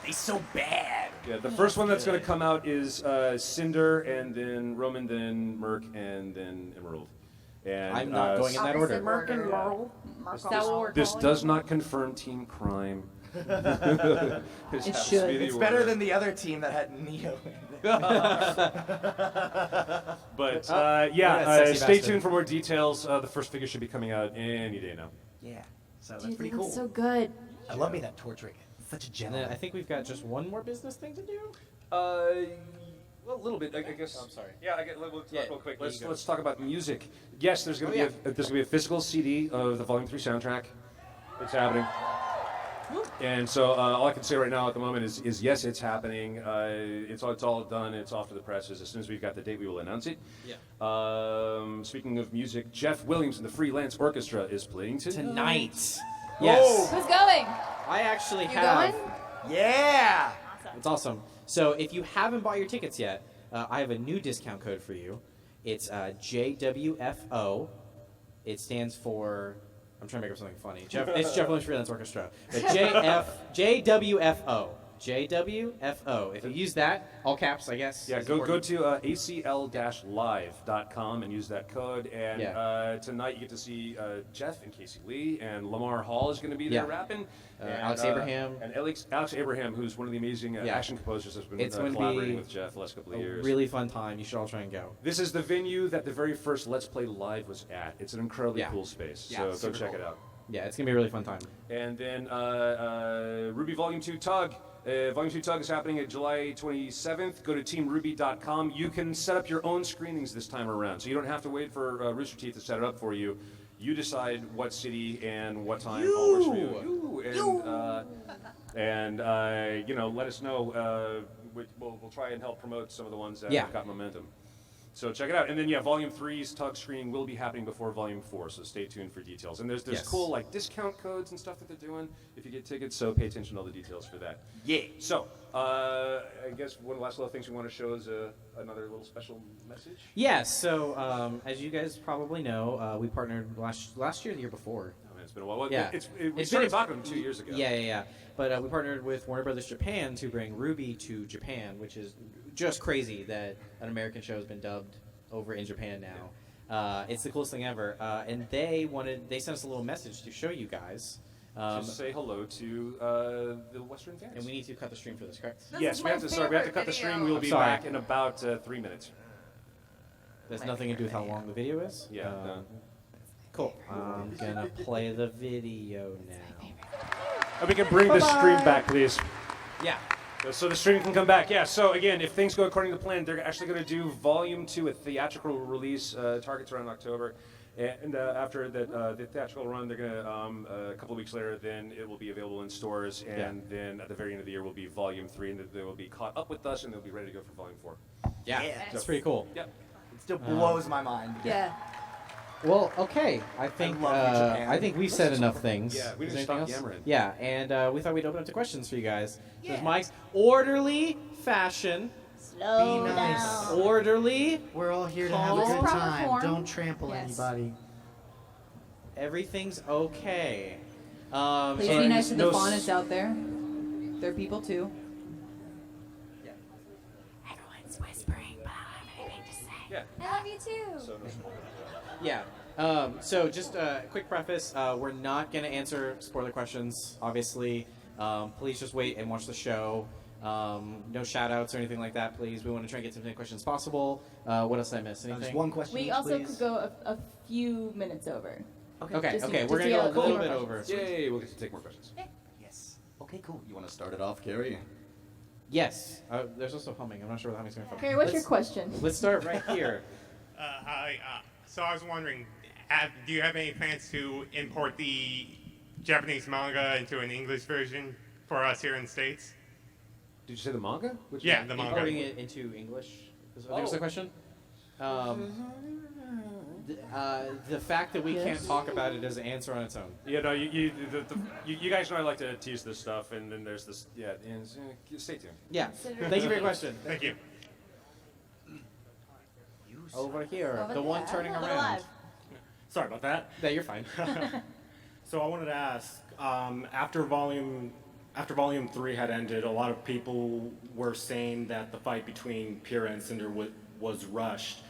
Speaker 2: They're so bad.
Speaker 1: Yeah, the first one that's going to come out is Cinder, and then Roman, then Merc, and then Emerald. And
Speaker 6: I'm not going in that order.
Speaker 7: Merc and Merle. Is that what we're
Speaker 1: This
Speaker 7: calling
Speaker 1: does not confirm team crime.
Speaker 5: It should.
Speaker 2: It's better than the other team that had Neo in it.
Speaker 1: But
Speaker 6: that
Speaker 1: yeah,
Speaker 6: sexy
Speaker 1: stay
Speaker 6: bastard.
Speaker 1: tuned for more details. The first figure should be coming out any day now.
Speaker 2: Yeah, so that's
Speaker 4: Dude,
Speaker 2: pretty
Speaker 4: they look
Speaker 2: cool.
Speaker 4: so good.
Speaker 2: I love me that torch rig. It's such a
Speaker 6: And
Speaker 2: gentleman.
Speaker 6: then I think we've got just one more business thing to do.
Speaker 1: Well, a little bit, I guess.
Speaker 6: I'm sorry.
Speaker 1: Yeah, we'll talk
Speaker 6: Yeah,
Speaker 1: real quick.
Speaker 6: there you go.
Speaker 1: Let's talk about music. Yes, there's gonna be a physical CD of the Volume 3 soundtrack. It's happening. And so all I can say right now at the moment is yes, it's happening. It's all done. It's off to the presses. As soon as we've got the date, we will announce it.
Speaker 6: Yeah.
Speaker 1: Speaking of music, Jeff Williams and the Freelance Orchestra is playing
Speaker 6: Tonight. Yes.
Speaker 7: Who's going?
Speaker 6: I actually
Speaker 7: You
Speaker 6: have.
Speaker 7: going?
Speaker 2: Yeah!
Speaker 6: It's awesome. So if you haven't bought your tickets yet, I have a new discount code for you. It's JWFO. It stands for. I'm trying to make up something funny. It's Jeff Williams Freelance Orchestra. But JWFO. JWFO. If you use that, all caps, I guess.
Speaker 1: Yeah,
Speaker 6: is
Speaker 1: go
Speaker 6: important.
Speaker 1: to acl-live.com and use that code. And tonight you get to see Jeff and Casey Lee, and Lamar Hall is going to be there
Speaker 6: Yeah.
Speaker 1: rapping. And,
Speaker 6: Alex Abraham.
Speaker 1: And Alex Abraham, who's one of the amazing action composers that's been
Speaker 6: It's going to
Speaker 1: collaborating
Speaker 6: be
Speaker 1: with Jeff the last couple of
Speaker 6: A
Speaker 1: years.
Speaker 6: really fun time. You should all try and go.
Speaker 1: This is the venue that the very first Let's Play Live was at. It's an incredibly cool space,
Speaker 6: Yeah,
Speaker 1: so go
Speaker 6: super
Speaker 1: check
Speaker 6: cool.
Speaker 1: it out.
Speaker 6: Yeah, it's going to be a really fun time.
Speaker 1: And then RWBY Volume 2 Tug. Volume 2 Tug is happening at July 27th. Go to teamruby.com. You can set up your own screenings this time around, so you don't have to wait for Rooster Teeth to set it up for you. You decide what city and what time all works for you. And let us know. We'll try and help promote some of the ones that have got momentum. So check it out. And then, yeah, Volume 3's tug screen will be happening before Volume 4, so stay tuned for details. And there's
Speaker 6: Yes.
Speaker 1: cool, like, discount codes and stuff that they're doing if you get tickets, so pay attention to all the details for that.
Speaker 2: Yeah.
Speaker 1: So, I guess one of the last little things we want to show is another little special message.
Speaker 6: Yeah, so as you guys probably know, we partnered last year, the year before.
Speaker 1: Oh, man, it's been a while. Well,
Speaker 6: Yeah.
Speaker 1: we started talking to them 2 years ago.
Speaker 6: Yeah. But we partnered with Warner Brothers Japan to bring RWBY to Japan, which is just crazy that an American show has been dubbed over in Japan now. It's the coolest thing ever. And they sent us a little message to show you guys.
Speaker 1: Just say hello to the Western fans.
Speaker 6: And we need to cut the stream for this, correct?
Speaker 1: Yes, we have to cut the stream. We'll be
Speaker 6: Sorry.
Speaker 1: back in about 3 minutes.
Speaker 6: That's nothing to do with how long the video is?
Speaker 1: Yeah, no.
Speaker 6: Cool. I'm gonna play the video now.
Speaker 1: And we can bring the stream back, please.
Speaker 6: Yeah.
Speaker 1: So the stream can come back. Yeah, so again, if things go according to plan, they're actually going to do Volume 2, a theatrical release, targets around October. And after the theatrical run, they're going to, a couple of weeks later, then it will be available in stores. And then at the very end of the year will be Volume 3, and they will be caught up with us, and they'll be ready to go for Volume 4.
Speaker 6: Yeah, that's pretty cool.
Speaker 1: Yep.
Speaker 2: It still blows my mind.
Speaker 5: Yeah.
Speaker 6: Well, okay. I think
Speaker 2: Japan.
Speaker 6: I think we've said enough things.
Speaker 1: Yeah, we
Speaker 6: Is
Speaker 1: didn't
Speaker 6: there
Speaker 1: stop
Speaker 6: anything else?
Speaker 1: yammering.
Speaker 6: Yeah, and we thought we'd open up to questions for you guys. So it's Mike's orderly fashion.
Speaker 3: Slow
Speaker 8: Be nice.
Speaker 3: down.
Speaker 6: Orderly.
Speaker 8: We're all here to have a
Speaker 6: Calm.
Speaker 8: good
Speaker 5: Proper
Speaker 8: time.
Speaker 5: form.
Speaker 8: Don't trample
Speaker 5: Yes.
Speaker 8: anybody.
Speaker 6: Everything's okay.
Speaker 5: Please
Speaker 6: and
Speaker 5: be nice to the
Speaker 1: no
Speaker 5: faunists out there. They're people too.
Speaker 3: Everyone's whispering, but I don't have anything to say.
Speaker 1: Yeah.
Speaker 7: I love you too.
Speaker 1: So,
Speaker 6: Yeah. So just a quick preface. We're not going to answer spoiler questions, obviously. Please just wait and watch the show. No shout-outs or anything like that, please. We want to try and get to as many questions as possible. What else did I miss? Anything?
Speaker 2: Just one question
Speaker 7: We
Speaker 2: each,
Speaker 7: also
Speaker 2: please.
Speaker 7: could go a few minutes over.
Speaker 6: Okay,
Speaker 7: Just to-
Speaker 6: we're
Speaker 7: just
Speaker 6: going
Speaker 7: to
Speaker 6: to go
Speaker 7: get
Speaker 6: a little
Speaker 7: few
Speaker 6: bit
Speaker 7: more
Speaker 6: over.
Speaker 7: questions.
Speaker 1: yay, we'll get to take more questions.
Speaker 2: Yes. Okay, cool. You want to start it off, Kerry?
Speaker 6: Yes. There's also humming. I'm not sure where the humming's coming from.
Speaker 7: Carrie, what's your
Speaker 6: Let's-
Speaker 7: question?
Speaker 6: Let's start right here.
Speaker 9: Hi. So I was wondering, do you have any plans to import the Japanese manga into an English version for us here in the States?
Speaker 1: Did you say the manga? Which
Speaker 9: Yeah,
Speaker 1: one?
Speaker 9: the manga.
Speaker 6: Importing it into English? I think was the question. The fact that we can't talk about it is an answer on its own.
Speaker 1: Yeah, no, you guys know I like to tease this stuff, and then there's this, yeah, and stay tuned.
Speaker 6: Yeah. Thank you for your question.
Speaker 9: Thank you.
Speaker 6: Over here,
Speaker 7: Over
Speaker 6: the one
Speaker 7: there.
Speaker 6: turning
Speaker 7: Look
Speaker 6: around.
Speaker 7: alive.
Speaker 10: Sorry about that.
Speaker 6: Yeah, you're fine.
Speaker 10: So I wanted to ask, after volume 3 had ended, a lot of people were saying that the fight between Pyrrha and Cinder was rushed,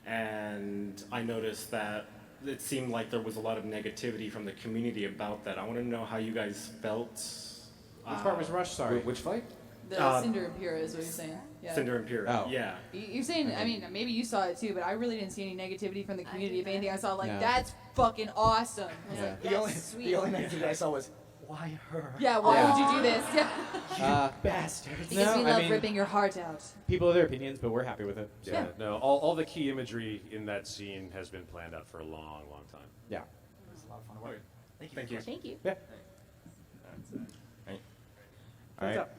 Speaker 10: and I noticed that it seemed like there was a lot of negativity from the community about that. I want to know how you guys felt.
Speaker 6: Which part was rushed? Sorry.
Speaker 1: Which fight?
Speaker 5: The Cinder and Pyrrha is what you're saying. Yeah.
Speaker 10: Cinder and Pyrrha.
Speaker 6: Oh.
Speaker 10: Yeah.
Speaker 5: You're saying, I mean, maybe you saw it too, but I really didn't see any negativity from the community. If anything, I saw like,
Speaker 6: No.
Speaker 5: that's fucking awesome.
Speaker 6: Yeah.
Speaker 2: The only negative I saw was, why her?
Speaker 5: Yeah, why
Speaker 6: Yeah.
Speaker 5: would you do this? Yeah.
Speaker 2: Bastards.
Speaker 5: Because
Speaker 6: No,
Speaker 5: we
Speaker 6: I
Speaker 5: love
Speaker 6: mean-
Speaker 5: ripping your heart out.
Speaker 6: People have their opinions, but we're happy with it.
Speaker 1: Yeah, no, all the key imagery in that scene has been planned out for a long, long time.
Speaker 6: Yeah.
Speaker 2: It was a lot of fun to work.
Speaker 10: Thank you.
Speaker 7: Thank you.
Speaker 6: What's
Speaker 11: Alright.
Speaker 6: up?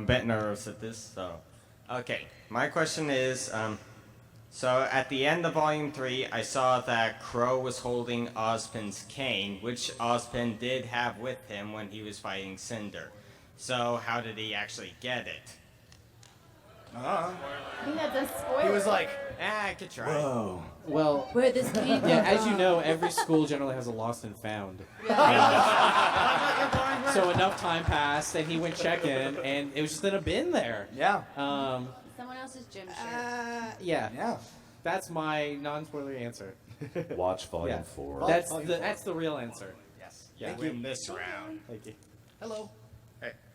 Speaker 11: Bettner said this, so. Okay, my question is, so at the end of Volume 3, I saw that Crow was holding Ozpin's cane, which Ozpin did have with him when he was fighting Cinder. So how did he actually get it?
Speaker 7: I think that's a spoiler.
Speaker 2: He was like,
Speaker 11: I could try.
Speaker 2: whoa.
Speaker 6: Well,
Speaker 5: Where this came
Speaker 6: yeah,
Speaker 5: from.
Speaker 6: as you know, every school generally has a lost and found. So enough time passed, and he went check-in, and it was just in a bin there.
Speaker 2: Yeah.
Speaker 7: Someone else's gym shirt.
Speaker 6: Yeah.
Speaker 2: Yeah.
Speaker 6: That's my non-spoiler answer.
Speaker 1: Watch Volume
Speaker 6: Yeah.
Speaker 1: 4.
Speaker 6: That's the real answer.
Speaker 2: Yes.
Speaker 6: Yeah.
Speaker 11: Win this round.
Speaker 6: Thank you.
Speaker 2: Hello.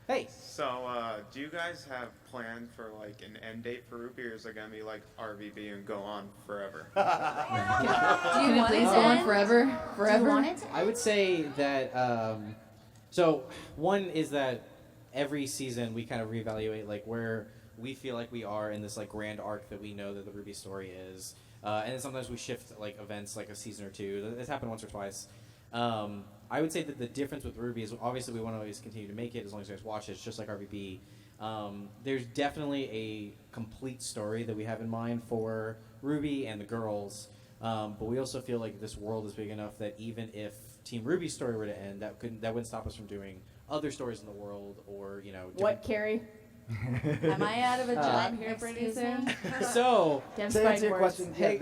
Speaker 6: Hey.
Speaker 12: So, do you guys have planned for like an end date for RWBY, or is it gonna be like RWBY and go on forever?
Speaker 5: Do you want it to
Speaker 3: end?
Speaker 5: end forever?
Speaker 3: Do you
Speaker 5: Forever?
Speaker 3: want it to
Speaker 6: I would say that so one is that every season we kind of reevaluate like where we feel like we are in this like grand arc that we know that the RWBY story is, and then sometimes we shift like events like a season or two. It's happened once or twice. I would say that the difference with RWBY is obviously we want to always continue to make it as long as you guys watch it. It's just like RWBY. There's definitely a complete story that we have in mind for RWBY and the girls, but we also feel like this world is big enough that even if Team RWBY's story were to end, that wouldn't stop us from doing other stories in the world, or
Speaker 7: What, Kerry? Am I out of a job here pretty soon?
Speaker 6: So,
Speaker 2: to answer your question, yeah,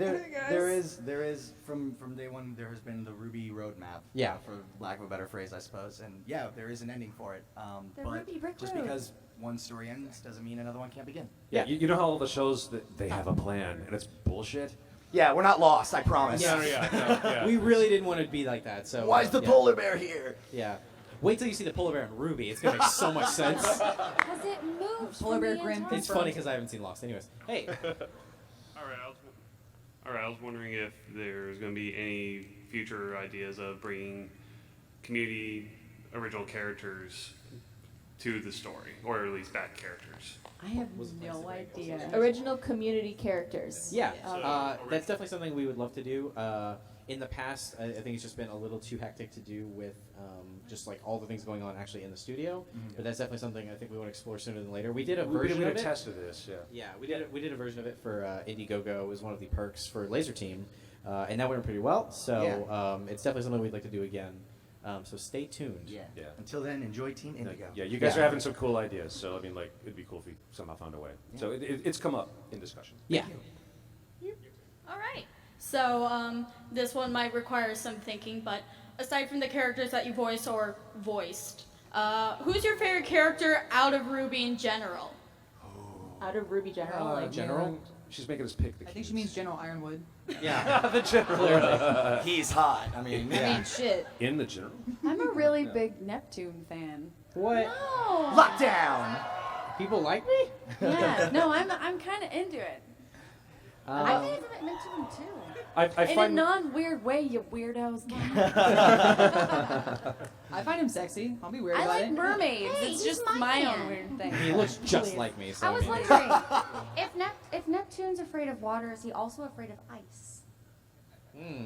Speaker 2: there is from day one there has been the RWBY roadmap.
Speaker 6: Yeah.
Speaker 2: For lack of a better phrase, I suppose, and yeah, there is an ending for it.
Speaker 7: The
Speaker 2: But
Speaker 7: RWBY Brick
Speaker 2: just
Speaker 7: Road.
Speaker 2: because one story ends doesn't mean another one can't begin.
Speaker 1: Yeah, you know how all the shows that they have a plan and it's bullshit.
Speaker 2: Yeah, we're not lost, I promise.
Speaker 1: Yeah.
Speaker 6: we really didn't want it to be like that. So
Speaker 2: Why is the polar bear here?
Speaker 6: Yeah. Wait till you see the polar bear in RWBY. It's gonna make so much sense.
Speaker 7: Has it moved?
Speaker 5: Polar
Speaker 7: from
Speaker 5: bear
Speaker 7: the
Speaker 5: Grim.
Speaker 7: Antarctic?
Speaker 6: It's funny because I haven't seen Lost. Anyways, hey.
Speaker 13: All right, I was wondering if there's going to be any future ideas of bringing community original characters to the story, or at least back characters.
Speaker 7: I have no idea. Original community characters.
Speaker 6: Yeah,
Speaker 13: So,
Speaker 6: that's definitely something we would love to do. In the past, I think it's just been a little too hectic to do with just like all the things going on actually in the studio. But that's definitely something I think we want to explore sooner than later. We did a version
Speaker 1: we
Speaker 6: of
Speaker 1: did a
Speaker 6: it.
Speaker 1: test of this, yeah.
Speaker 6: Yeah, we did a version of it for Indiegogo. It was one of the perks for Laser Team, and that went pretty well. So it's definitely something we'd like to do again. So stay tuned.
Speaker 2: Yeah. Until then, enjoy Team Indigo.
Speaker 1: Yeah, you guys are having some cool ideas, so I mean, like, it'd be cool if we somehow found a way.
Speaker 2: Yeah.
Speaker 1: So it's come up in discussion.
Speaker 6: Yeah.
Speaker 14: All right. So this one might require some thinking, but aside from the characters that you voice or voiced, who's your favorite character out of RWBY in general?
Speaker 7: Out of RWBY general?
Speaker 6: General?
Speaker 1: She's making us pick the
Speaker 5: I think she means General Ironwood.
Speaker 6: Yeah.
Speaker 1: the general.
Speaker 2: He's hot. I mean,
Speaker 5: shit.
Speaker 1: In the general?
Speaker 4: I'm a really big Neptune fan.
Speaker 6: What?
Speaker 14: No.
Speaker 2: Lockdown.
Speaker 6: People like me?
Speaker 4: Yeah. No, I'm kind of into it.
Speaker 3: I think it's a bit Neptune too.
Speaker 1: I
Speaker 4: In a
Speaker 1: find
Speaker 4: non-weird way, you weirdos.
Speaker 5: I find him sexy. I'll be weird
Speaker 4: I
Speaker 5: about
Speaker 4: like
Speaker 5: it.
Speaker 4: mermaids.
Speaker 3: Hey,
Speaker 4: it's
Speaker 3: he's
Speaker 4: just
Speaker 3: my
Speaker 4: my
Speaker 3: man.
Speaker 4: own weird thing.
Speaker 6: He looks just like me. So
Speaker 3: I was
Speaker 6: mean,
Speaker 3: wondering if Neptune's afraid of water, is he also afraid of ice?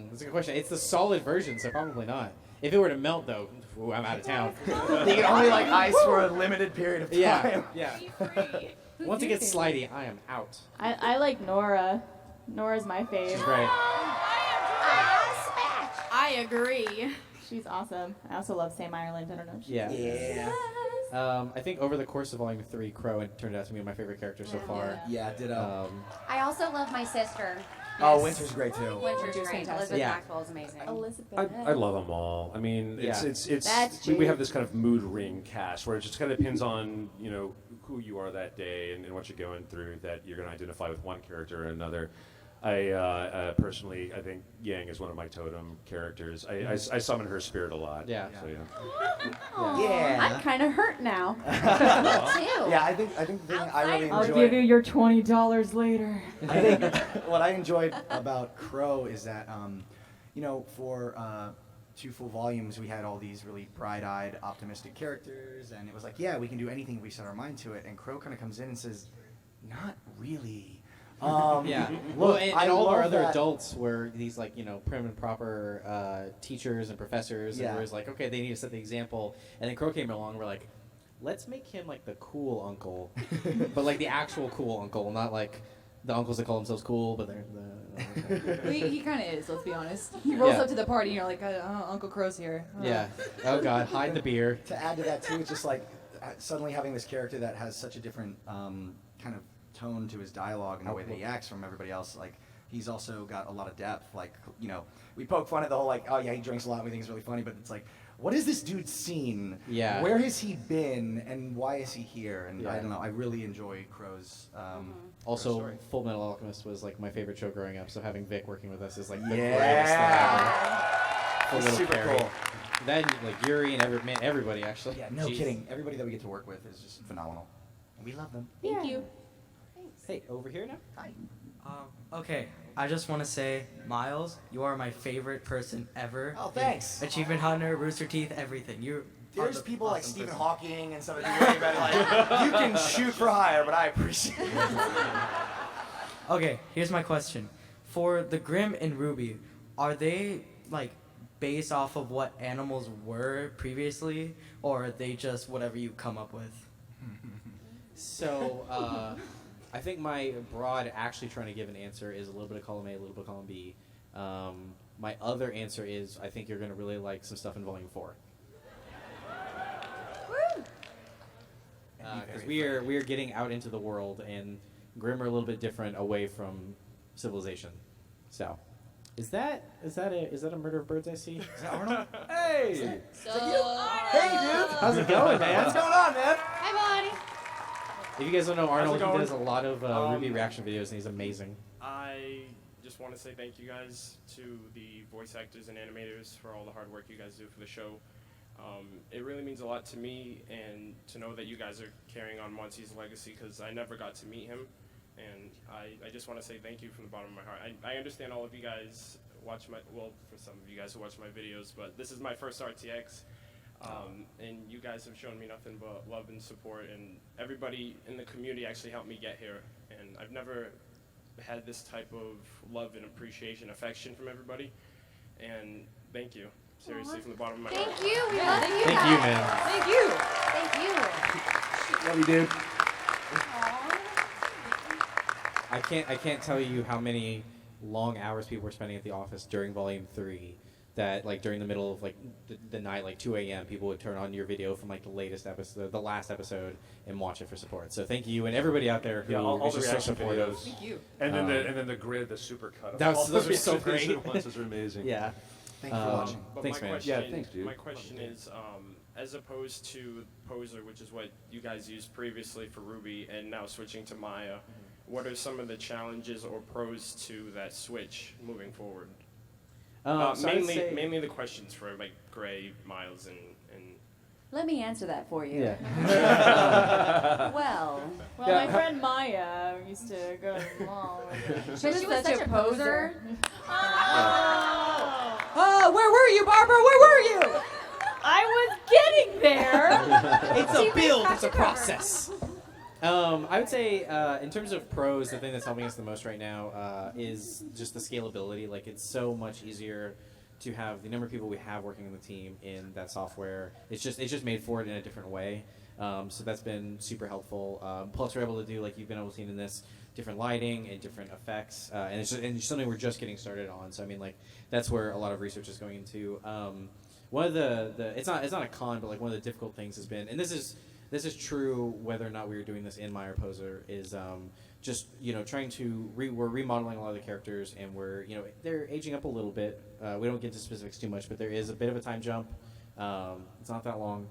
Speaker 6: that's a good question. It's the solid version, so probably not. If it were to melt, though, ooh, I'm out of town.
Speaker 2: They can only like ice for a limited period of time.
Speaker 6: Yeah.
Speaker 14: Be free.
Speaker 6: Once it gets slidey, I am out.
Speaker 7: I like Nora. Nora's my fave.
Speaker 6: She's great.
Speaker 14: I agree.
Speaker 7: She's awesome. I also love Sam Ireland. I don't know if she's
Speaker 6: Yeah. I think over the course of Volume 3, Crow turned out to be my favorite character so far.
Speaker 2: Yeah, ditto.
Speaker 3: I also love my sister.
Speaker 2: Oh, Winter's great too.
Speaker 3: Winter's
Speaker 5: Winter's
Speaker 3: great.
Speaker 5: fantastic.
Speaker 3: Elizabeth
Speaker 6: Yeah.
Speaker 3: Maxwell is amazing.
Speaker 7: Elizabeth.
Speaker 1: I love them all. I mean,
Speaker 6: Yeah.
Speaker 1: it's
Speaker 7: That's
Speaker 1: we have this kind of mood ring cast where it just kind of depends on who you are that day and what you're going through that you're going to identify with one character or another. I personally, I think Yang is one of my totem characters. I summon her spirit a lot.
Speaker 6: Yeah.
Speaker 1: So,
Speaker 2: Yeah.
Speaker 7: I'm kind of hurt now.
Speaker 3: Me too.
Speaker 2: Yeah, I think the thing I really
Speaker 7: I'll
Speaker 2: enjoyed.
Speaker 7: give you your $20 later.
Speaker 2: I think what I enjoyed about Crow is that, for 2 full volumes, we had all these really bright-eyed, optimistic characters, and it was like, yeah, we can do anything if we set our mind to it. And Crow kind of comes in and says, not really.
Speaker 6: Yeah.
Speaker 2: Look,
Speaker 6: Well, and
Speaker 2: I
Speaker 6: all of our
Speaker 2: love
Speaker 6: other
Speaker 2: that-
Speaker 6: adults were these prim and proper teachers and professors,
Speaker 2: Yeah.
Speaker 6: and it was like, okay, they need to set the example. And then Crow came along, and we're like, let's make him like the cool uncle, but like the actual cool uncle, not like the uncles that call themselves cool, but they're the.
Speaker 5: He kind of is, let's be honest. He rolls
Speaker 6: Yeah.
Speaker 5: up to the party and you're like, Uncle Crow's here.
Speaker 6: Yeah. Oh God, hide the beer.
Speaker 2: To add to that too, it's just like suddenly having this character that has such a different kind of tone to his dialogue and the way that he acts from everybody else. Like he's also got a lot of depth. Like we poke fun at the whole oh yeah, he drinks a lot and we think it's really funny, but it's like, what has this dude seen?
Speaker 6: Yeah.
Speaker 2: Where has he been and why is he here? And I
Speaker 6: Yeah.
Speaker 2: don't know. I really enjoy Crow's.
Speaker 6: Also,
Speaker 2: story.
Speaker 6: Full Metal Alchemist was like my favorite show growing up, so having Vic working with us is like the
Speaker 2: Yeah.
Speaker 6: greatest thing ever. For little
Speaker 2: Super
Speaker 6: Kerry.
Speaker 2: cool.
Speaker 6: Then like Yuri and everybody actually.
Speaker 2: Yeah, no
Speaker 6: Jeez.
Speaker 2: kidding. Everybody that we get to work with is just phenomenal. We love them.
Speaker 7: Thank you.
Speaker 6: Hey, over here now.
Speaker 2: Hi.
Speaker 15: Okay, I just want to say, Miles, you are my favorite person ever.
Speaker 2: Oh, thanks.
Speaker 15: Achievement Hunter, Rooster Teeth, everything.
Speaker 2: There's people like Stephen Hawking and some of the people like you can shoot for hire, but I appreciate it.
Speaker 15: Okay, here's my question. For the Grim and RWBY, are they like based off of what animals were previously, or are they just whatever you come up with?
Speaker 6: So, I think my broad actually trying to give an answer is a little bit of column A, a little bit of column B. My other answer is I think you're going to really like some stuff in Volume 4. Because we are getting out into the world, and Grim are a little bit different away from civilization. So, is that a murder of birds I see? Is that Arnold?
Speaker 1: Hey!
Speaker 2: Hey, dude!
Speaker 6: How's it going, man?
Speaker 2: What's going on, man?
Speaker 3: Hi, buddy.
Speaker 6: If you guys don't know Arnold, he
Speaker 16: going?
Speaker 6: does a lot of RWBY reaction videos, and he's amazing.
Speaker 16: I just want to say thank you guys to the voice actors and animators for all the hard work you guys do for the show. It really means a lot to me, and to know that you guys are carrying on Monty's legacy, because I never got to meet him, and I just want to say thank you from the bottom of my heart. I understand all of you guys watch my, well, for some of you guys who watch my videos, but this is my first RTX, and you guys have shown me nothing but love and support, and everybody in the community actually helped me get here, and I've never had this type of love and appreciation, affection from everybody, and thank you. Seriously, from the bottom of my heart.
Speaker 3: Thank you. We love you.
Speaker 6: Thank you, man.
Speaker 5: Thank you.
Speaker 3: Thank you.
Speaker 1: Love you, dude.
Speaker 6: I can't tell you how many long hours people were spending at the office during Volume 3. That like during the middle of like the night, like 2 a.m., people would turn on your video from like the latest episode, the last episode, and watch it for support. So thank you and everybody out there who
Speaker 1: all
Speaker 6: is
Speaker 1: the
Speaker 6: just so
Speaker 1: reaction
Speaker 6: supportive.
Speaker 1: videos.
Speaker 5: Thank you.
Speaker 1: And then the grid, the super cut. Of
Speaker 6: That was-
Speaker 1: all
Speaker 6: those
Speaker 1: the
Speaker 6: were so
Speaker 1: reaction
Speaker 6: great.
Speaker 1: videos at once. Those are amazing.
Speaker 6: Yeah.
Speaker 2: Thank you for watching.
Speaker 16: But
Speaker 6: Thanks,
Speaker 16: my
Speaker 6: man.
Speaker 16: question,
Speaker 1: Yeah, thanks, dude.
Speaker 16: My question is, as opposed to Poser, which is what you guys used previously for RWBY, and now switching to Maya, what are some of the challenges or pros to that switch moving forward?
Speaker 6: So I'd say-
Speaker 16: mainly the questions for like Gray, Miles, and
Speaker 7: Let me answer that for you.
Speaker 6: Yeah.
Speaker 7: Well,
Speaker 4: my friend Maya used to go to the mall.
Speaker 7: she was such a poser.
Speaker 5: Oh, where were you, Barbara? Where were you?
Speaker 4: I was getting there.
Speaker 6: It's a build. It's a process. I would say, in terms of pros, the thing that's helping us the most right now is just the scalability. Like, it's so much easier to have the number of people we have working in the team in that software. It's just made for it in a different way. So that's been super helpful. Plus, we're able to do, like you've been able to see in this, different lighting and different effects, and it's something we're just getting started on. So I mean, like that's where a lot of research is going into. One of the it's not a con, but like one of the difficult things has been, and this is true whether or not we were doing this in Maya or Poser, is just trying to we're remodeling a lot of the characters, and we're they're aging up a little bit. We don't get into specifics too much, but there is a bit of a time jump. It's not that long.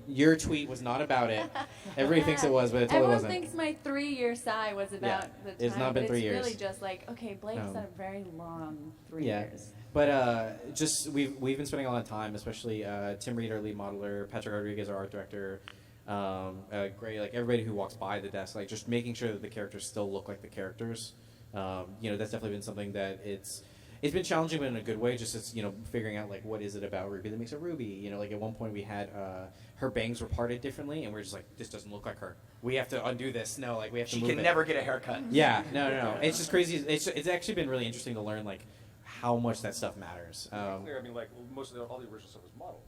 Speaker 6: Your tweet was not about it. Everybody thinks it was, but it totally
Speaker 7: Everyone
Speaker 6: wasn't.
Speaker 7: thinks my 3-year sigh was about the time.
Speaker 6: It's not been
Speaker 7: but
Speaker 6: 3 years.
Speaker 7: It's really just like, okay, Blake's had a very long 3 years.
Speaker 6: But just we've been spending a lot of time, especially Tim Reed, our lead modeler, Patrick Rodriguez, our art director, Gray, like everybody who walks by the desk, like just making sure that the characters still look like the characters. That's definitely been something that it's been challenging, but in a good way. Just as figuring out like what is it about RWBY that makes it RWBY. Like at one point we had her bangs were parted differently, and we're just like, this doesn't look like her. We have to undo this. No, like we have to.
Speaker 2: She
Speaker 6: move
Speaker 2: can
Speaker 6: it.
Speaker 2: never get a haircut.
Speaker 6: Yeah, no. It's just crazy. It's actually been really interesting to learn like how much that stuff matters.
Speaker 1: Clear, I mean, like most of all the original stuff was modeled.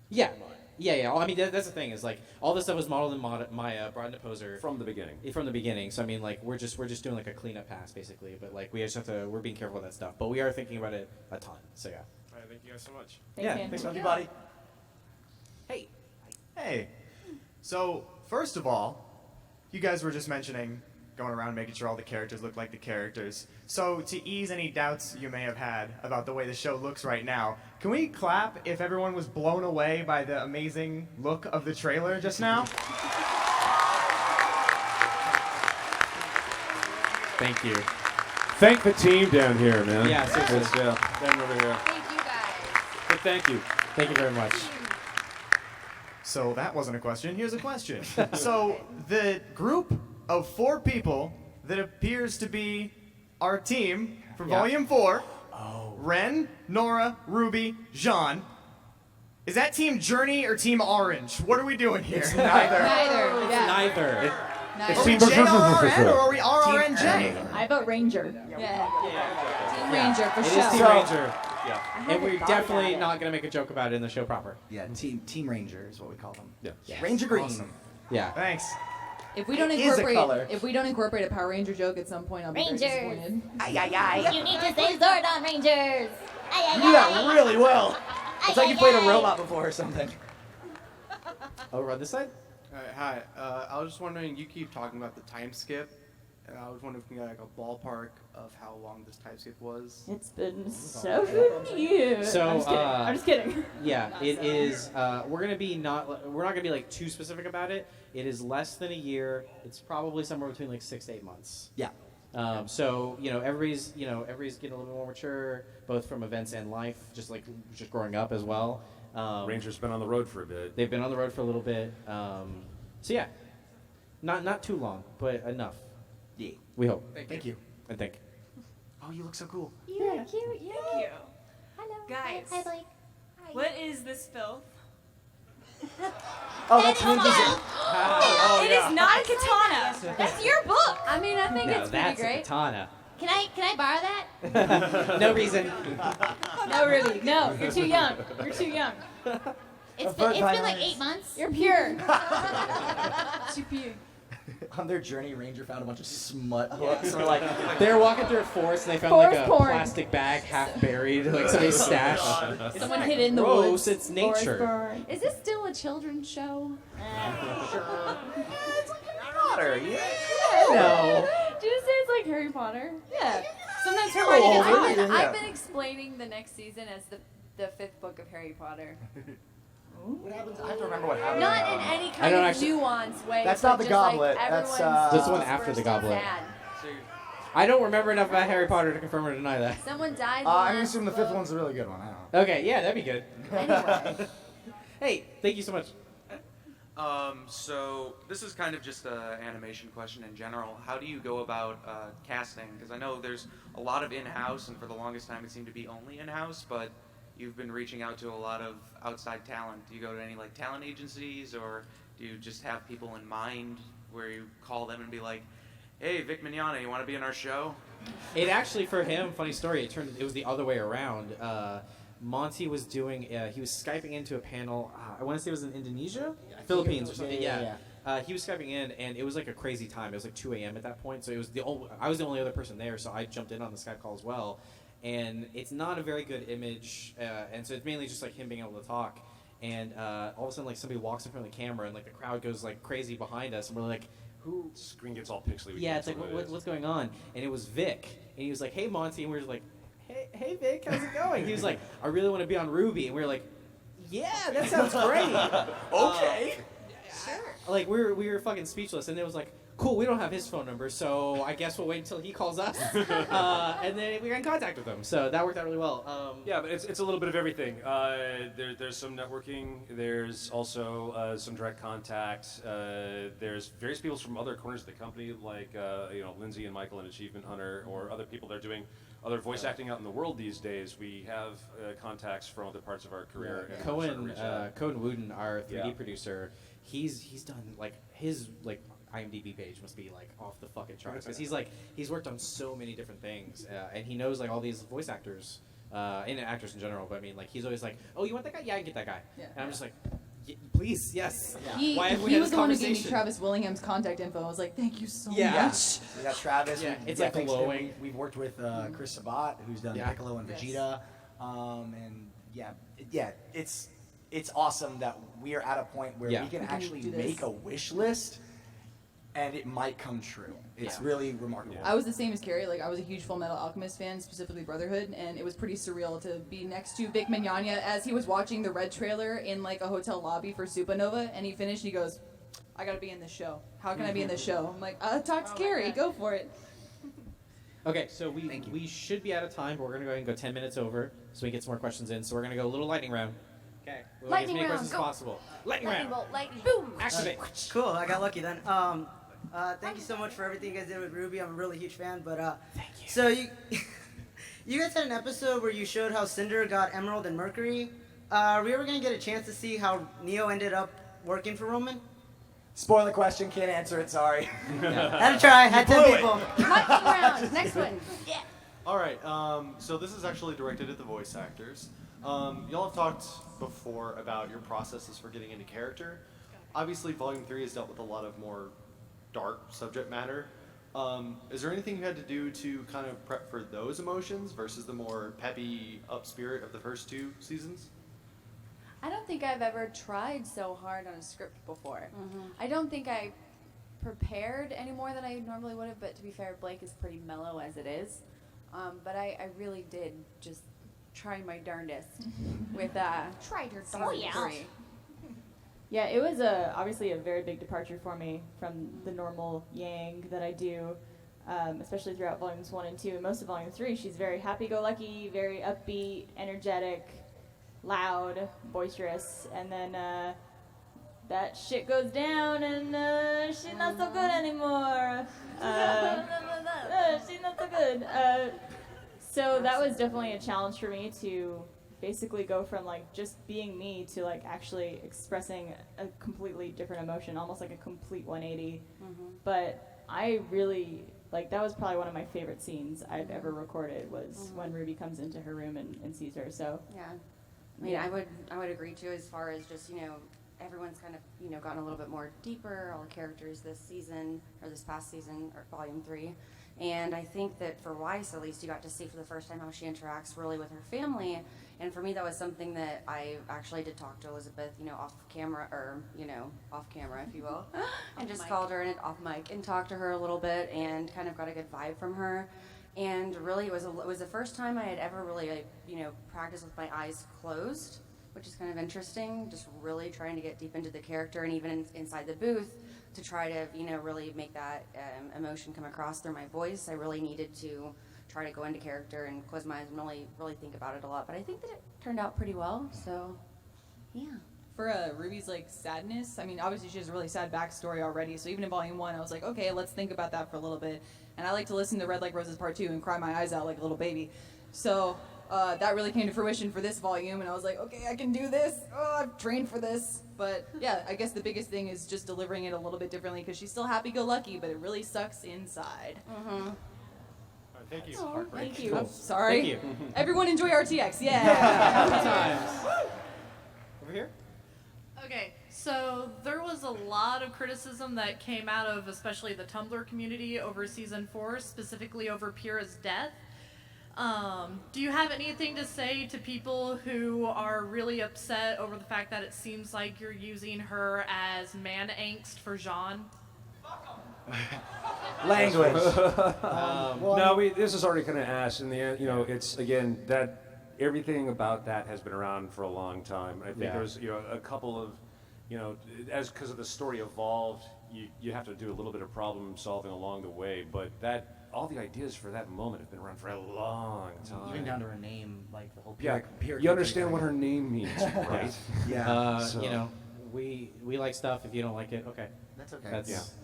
Speaker 6: Yeah. I mean, that's the thing is like all this stuff was modeled in Maya, brought into Poser
Speaker 1: from the beginning.
Speaker 6: From the beginning. So I mean, like we're just doing like a cleanup pass basically, but like we just have to. We're being careful with that stuff, but we are thinking about it a ton. So yeah.
Speaker 16: All right, thank you guys so much.
Speaker 2: Thanks everybody.
Speaker 17: Hey. So first of all, you guys were just mentioning going around making sure all the characters look like the characters. So to ease any doubts you may have had about the way the show looks right now, can we clap if everyone was blown away by the amazing look of the trailer just now?
Speaker 6: Thank you.
Speaker 1: Thank the team down here, man.
Speaker 6: Yeah, seriously.
Speaker 1: Them over here.
Speaker 3: Thank you guys.
Speaker 1: But thank you.
Speaker 6: Thank you very much.
Speaker 17: So that wasn't a question. Here's a question. So the group of 4 people that appears to be our team for Volume 4, Ren, Nora, RWBY, Jean. Is that Team Journey or Team Orange? What are we doing here?
Speaker 5: Neither. Yeah.
Speaker 6: Neither.
Speaker 17: Are we JRRN or are we RRNJ?
Speaker 5: I vote Ranger. Team Ranger for
Speaker 6: It
Speaker 5: sure.
Speaker 6: is Team Ranger. Yeah. And we're definitely not going to make a joke about it in the show proper.
Speaker 2: Yeah, Team Ranger is what we call them.
Speaker 1: Yeah.
Speaker 2: Ranger Green.
Speaker 17: Awesome.
Speaker 6: Yeah.
Speaker 17: Thanks.
Speaker 5: If we don't
Speaker 2: It is a color.
Speaker 5: incorporate a Power Ranger joke at some point, I'll be very
Speaker 3: Rangers.
Speaker 5: disappointed.
Speaker 3: You need to say Zordon Rangers.
Speaker 2: You do that really well. It's like you played a robot before or something.
Speaker 6: Oh, we're on this side?
Speaker 18: Hi. I was just wondering, you keep talking about the time skip, and I was wondering if we can get like a ballpark of how long this time skip was.
Speaker 7: It's been 7 years.
Speaker 6: So,
Speaker 7: I'm just kidding.
Speaker 6: Yeah, it is. We're not gonna be like too specific about it. It is less than a year. It's probably somewhere between like 6 to 8 months.
Speaker 2: Yeah.
Speaker 6: So everybody's getting a little bit more mature, both from events and life, just growing up as well.
Speaker 1: Ranger's been on the road for a bit.
Speaker 6: They've been on the road for a little bit. So yeah, not too long, but enough.
Speaker 2: Yeah.
Speaker 6: We hope.
Speaker 2: Thank you.
Speaker 6: I think.
Speaker 2: Oh, you look so cool.
Speaker 3: You're cute. Yeah.
Speaker 4: Thank you.
Speaker 3: Hello.
Speaker 4: Guys.
Speaker 3: Hi, Blake. Hi.
Speaker 4: What is this filth?
Speaker 2: Oh, that's
Speaker 3: Come
Speaker 2: Lindsay's.
Speaker 3: on.
Speaker 4: It is not a katana. That's your book.
Speaker 5: I mean, I think
Speaker 6: No,
Speaker 5: it's pretty
Speaker 6: that's a
Speaker 5: great.
Speaker 6: katana.
Speaker 3: Can I borrow that?
Speaker 6: No reason.
Speaker 4: No, really. No, you're too young. You're too young.
Speaker 3: It's been like 8 months.
Speaker 4: You're pure.
Speaker 5: Too pure.
Speaker 2: On their journey, Ranger found a bunch of smut hooks. And we're like,
Speaker 6: They're walking through a forest and they found
Speaker 5: Forest
Speaker 6: like a
Speaker 5: porn.
Speaker 6: plastic bag half buried, like somebody's stash.
Speaker 5: Someone hid it in the
Speaker 6: Gross,
Speaker 5: woods.
Speaker 6: it's nature.
Speaker 5: Is this still a children's show?
Speaker 2: Potter, yeah.
Speaker 7: No. Did you say it's like Harry Potter?
Speaker 5: Yeah.
Speaker 7: Sometimes Hermione gets
Speaker 2: really?
Speaker 7: I've been,
Speaker 2: Yeah.
Speaker 7: I've been explaining the next season as the fifth book of Harry Potter.
Speaker 2: What happens? I have to remember what happened.
Speaker 7: Not in any
Speaker 6: I
Speaker 7: kind
Speaker 6: don't
Speaker 7: of
Speaker 6: actually-
Speaker 7: nuanced way.
Speaker 2: That's
Speaker 7: but
Speaker 2: not the
Speaker 7: just
Speaker 2: goblet,
Speaker 7: Like
Speaker 2: that's,
Speaker 7: everyone's
Speaker 6: This one
Speaker 7: super
Speaker 6: after the goblet.
Speaker 7: sad.
Speaker 6: I don't remember enough about Harry Potter to confirm or deny that.
Speaker 7: Someone died. in
Speaker 2: I'm
Speaker 7: the
Speaker 2: gonna
Speaker 7: last
Speaker 2: assume the
Speaker 7: book.
Speaker 2: fifth one's a really good one. I don't know.
Speaker 6: Okay, yeah, that'd be good.
Speaker 7: Anyway.
Speaker 6: Hey, thank you so much.
Speaker 19: So this is kind of just an animation question in general. How do you go about casting? Because I know there's a lot of in-house, and for the longest time it seemed to be only in-house, but you've been reaching out to a lot of outside talent. Do you go to any like talent agencies, or do you just have people in mind where you call them and be like, hey, Vic Mignogna, you want to be in our show?
Speaker 6: It actually, for him, funny story, it was the other way around. Monty was doing, he was Skyping into a panel, I want to say it was in Indonesia? Philippines or something, yeah. He was Skyping in, and it was like a crazy time. It was like 2 a.m. at that point, so it was I was the only other person there, so I jumped in on the Skype call as well. And it's not a very good image, and so it's mainly just like him being able to talk. And all of a sudden, like somebody walks in front of the camera, and like the crowd goes like crazy behind us, and we're like, "Who?"
Speaker 1: Screen gets all pixely.
Speaker 6: Yeah, it's like, what's going on? And it was Vic, and he was like, "Hey, Monty," and we were like, "Hey, Vic, how's it going?" He was like, "I really want to be on RWBY," and we were like, "Yeah, that sounds great."
Speaker 2: Okay.
Speaker 6: Sure. Like we were fucking speechless, and it was like, cool, we don't have his phone number, so I guess we'll wait until he calls us, and then we got in contact with him. So that worked out really well.
Speaker 1: Yeah, but it's a little bit of everything. There's some networking. There's also some direct contact. There's various people from other corners of the company, like Lindsay and Michael and Achievement Hunter, or other people that are doing other voice acting out in the world these days. We have contacts from other parts of our career. And we're starting to reach out.
Speaker 6: Cohen Wooden, our 3D
Speaker 1: Yeah.
Speaker 6: producer, he's done like his like IMDb page must be like off the fucking charts because he's worked on so many different things and he knows like all these voice actors and actors in general. But I mean, like he's always like, "Oh, you want that guy? Yeah, I can get that guy." Yeah. And I'm just like, "Please, yes."
Speaker 5: He,
Speaker 6: Why have we
Speaker 5: he
Speaker 6: had
Speaker 5: was
Speaker 6: this
Speaker 5: the one who gave me
Speaker 6: conversation?
Speaker 5: Travis Willingham's contact info. I was like, thank you so
Speaker 6: Yeah.
Speaker 5: much.
Speaker 2: We got Travis.
Speaker 6: Yeah,
Speaker 2: we-
Speaker 6: it's like
Speaker 2: thanks to him,
Speaker 6: glowing.
Speaker 2: We've worked with Chris Sabat, who's done
Speaker 6: Yeah.
Speaker 2: Piccolo and
Speaker 5: Yes.
Speaker 2: Vegeta, and it's awesome that we are at a point where
Speaker 6: Yeah.
Speaker 2: we can
Speaker 5: We can
Speaker 2: actually
Speaker 5: do this.
Speaker 2: make a wish list, and it might come true. It's
Speaker 6: Yeah.
Speaker 2: really remarkable.
Speaker 5: I was the same as Kerry. Like I was a huge Full Metal Alchemist fan, specifically Brotherhood, and it was pretty surreal to be next to Vic Mignogna as he was watching the Red trailer in like a hotel lobby for Supernova, and he finished. He goes, "I gotta be in this show. How can I be in this show?" I'm like, "Talk to Kerry. Go for it."
Speaker 6: Okay, so we should be out of time, but we're gonna go ahead and go 10 minutes over so we get some more questions in. So we're gonna go a little lightning round. Okay. We'll get as many questions as possible. Lightning round.
Speaker 7: bolt, lightning boom.
Speaker 6: Activate.
Speaker 20: Cool, I got lucky then. Thank you so much for everything you guys did with RWBY. I'm a really huge fan, but thank you. So you you guys had an episode where you showed how Cinder got Emerald and Mercury. Are we ever gonna get a chance to see how Neo ended up working for Roman?
Speaker 2: Spoiler question, can't answer it. Sorry.
Speaker 20: Had to try. Had 10 people.
Speaker 7: Lightning round. Next one. Yeah.
Speaker 21: All right, so this is actually directed at the voice actors. Y'all have talked before about your processes for getting into character. Obviously, Volume 3 has dealt with a lot of more dark subject matter. Is there anything you had to do to kind of prep for those emotions versus the more peppy up spirit of the first 2 seasons?
Speaker 7: I don't think I've ever tried so hard on a script before. I don't think I prepared any more than I normally would have, but to be fair, Blake is pretty mellow as it is. But I really did just try my darndest with
Speaker 3: Tried her
Speaker 7: season
Speaker 3: darndest.
Speaker 7: 3.
Speaker 8: Yeah, it was obviously a very big departure for me from the normal Yang that I do, especially throughout volumes 1 and 2. And most of volume 3, she's very happy-go-lucky, very upbeat, energetic, loud, boisterous, and then that shit goes down and she's not so good anymore. She's not so good. So that was definitely a challenge for me to basically go from like just being me to like actually expressing a completely different emotion, almost like a complete 180. But I really like that was probably one of my favorite scenes I've ever recorded was when Ruby comes into her room and sees her. So
Speaker 22: yeah, I mean, I would agree too as far as just everyone's kind of gotten a little bit more deeper, all the characters this season or this past season or volume 3. And I think that for Weiss, at least, you got to see for the first time how she interacts really with her family. And for me, that was something that I actually did talk to Elizabeth, off camera, or, off camera, if you will. And just called her off mic and talked to her a little bit and kind of got a good vibe from her. And really, it was the first time I had ever really, practiced with my eyes closed, which is kind of interesting, just really trying to get deep into the character and even inside the booth to try to, really make that emotion come across through my voice. I really needed to try to go into character and close my eyes and really think about it a lot. But I think that it turned out pretty well, so yeah.
Speaker 5: For Ruby's like sadness, I mean, obviously she has a really sad backstory already, so even in volume 1, I was like, okay, let's think about that for a little bit. And I like to listen to Red Like Roses Part 2 and cry my eyes out like a little baby. So that really came to fruition for this volume, and I was like, okay, I can do this. Oh, I've trained for this. But yeah, I guess the biggest thing is just delivering it a little bit differently because she's still happy-go-lucky, but it really sucks inside.
Speaker 21: Thank you.
Speaker 5: Oh, thank you.
Speaker 21: Cool.
Speaker 5: I'm sorry.
Speaker 21: Thank you.
Speaker 5: Everyone enjoy RTX. Yeah.
Speaker 21: Over here.
Speaker 23: Okay, so there was a lot of criticism that came out of especially the Tumblr community over season 4, specifically over Pyrrha's death. Do you have anything to say to people who are really upset over the fact that it seems like you're using her as man angst for Jean?
Speaker 1: Language.
Speaker 2: Well,
Speaker 1: No, this is already kind of asked. In the end, it's again that everything about that has been around for a long time. I think there's a couple of because of the story evolved, you have to do a little bit of problem solving along the way. But all the ideas for that moment have been around for a long time.
Speaker 2: Even down to her name, like the whole
Speaker 1: You understand what her name means, right?
Speaker 2: Yeah.
Speaker 6: We like stuff. If you don't like it, okay.
Speaker 2: That's okay.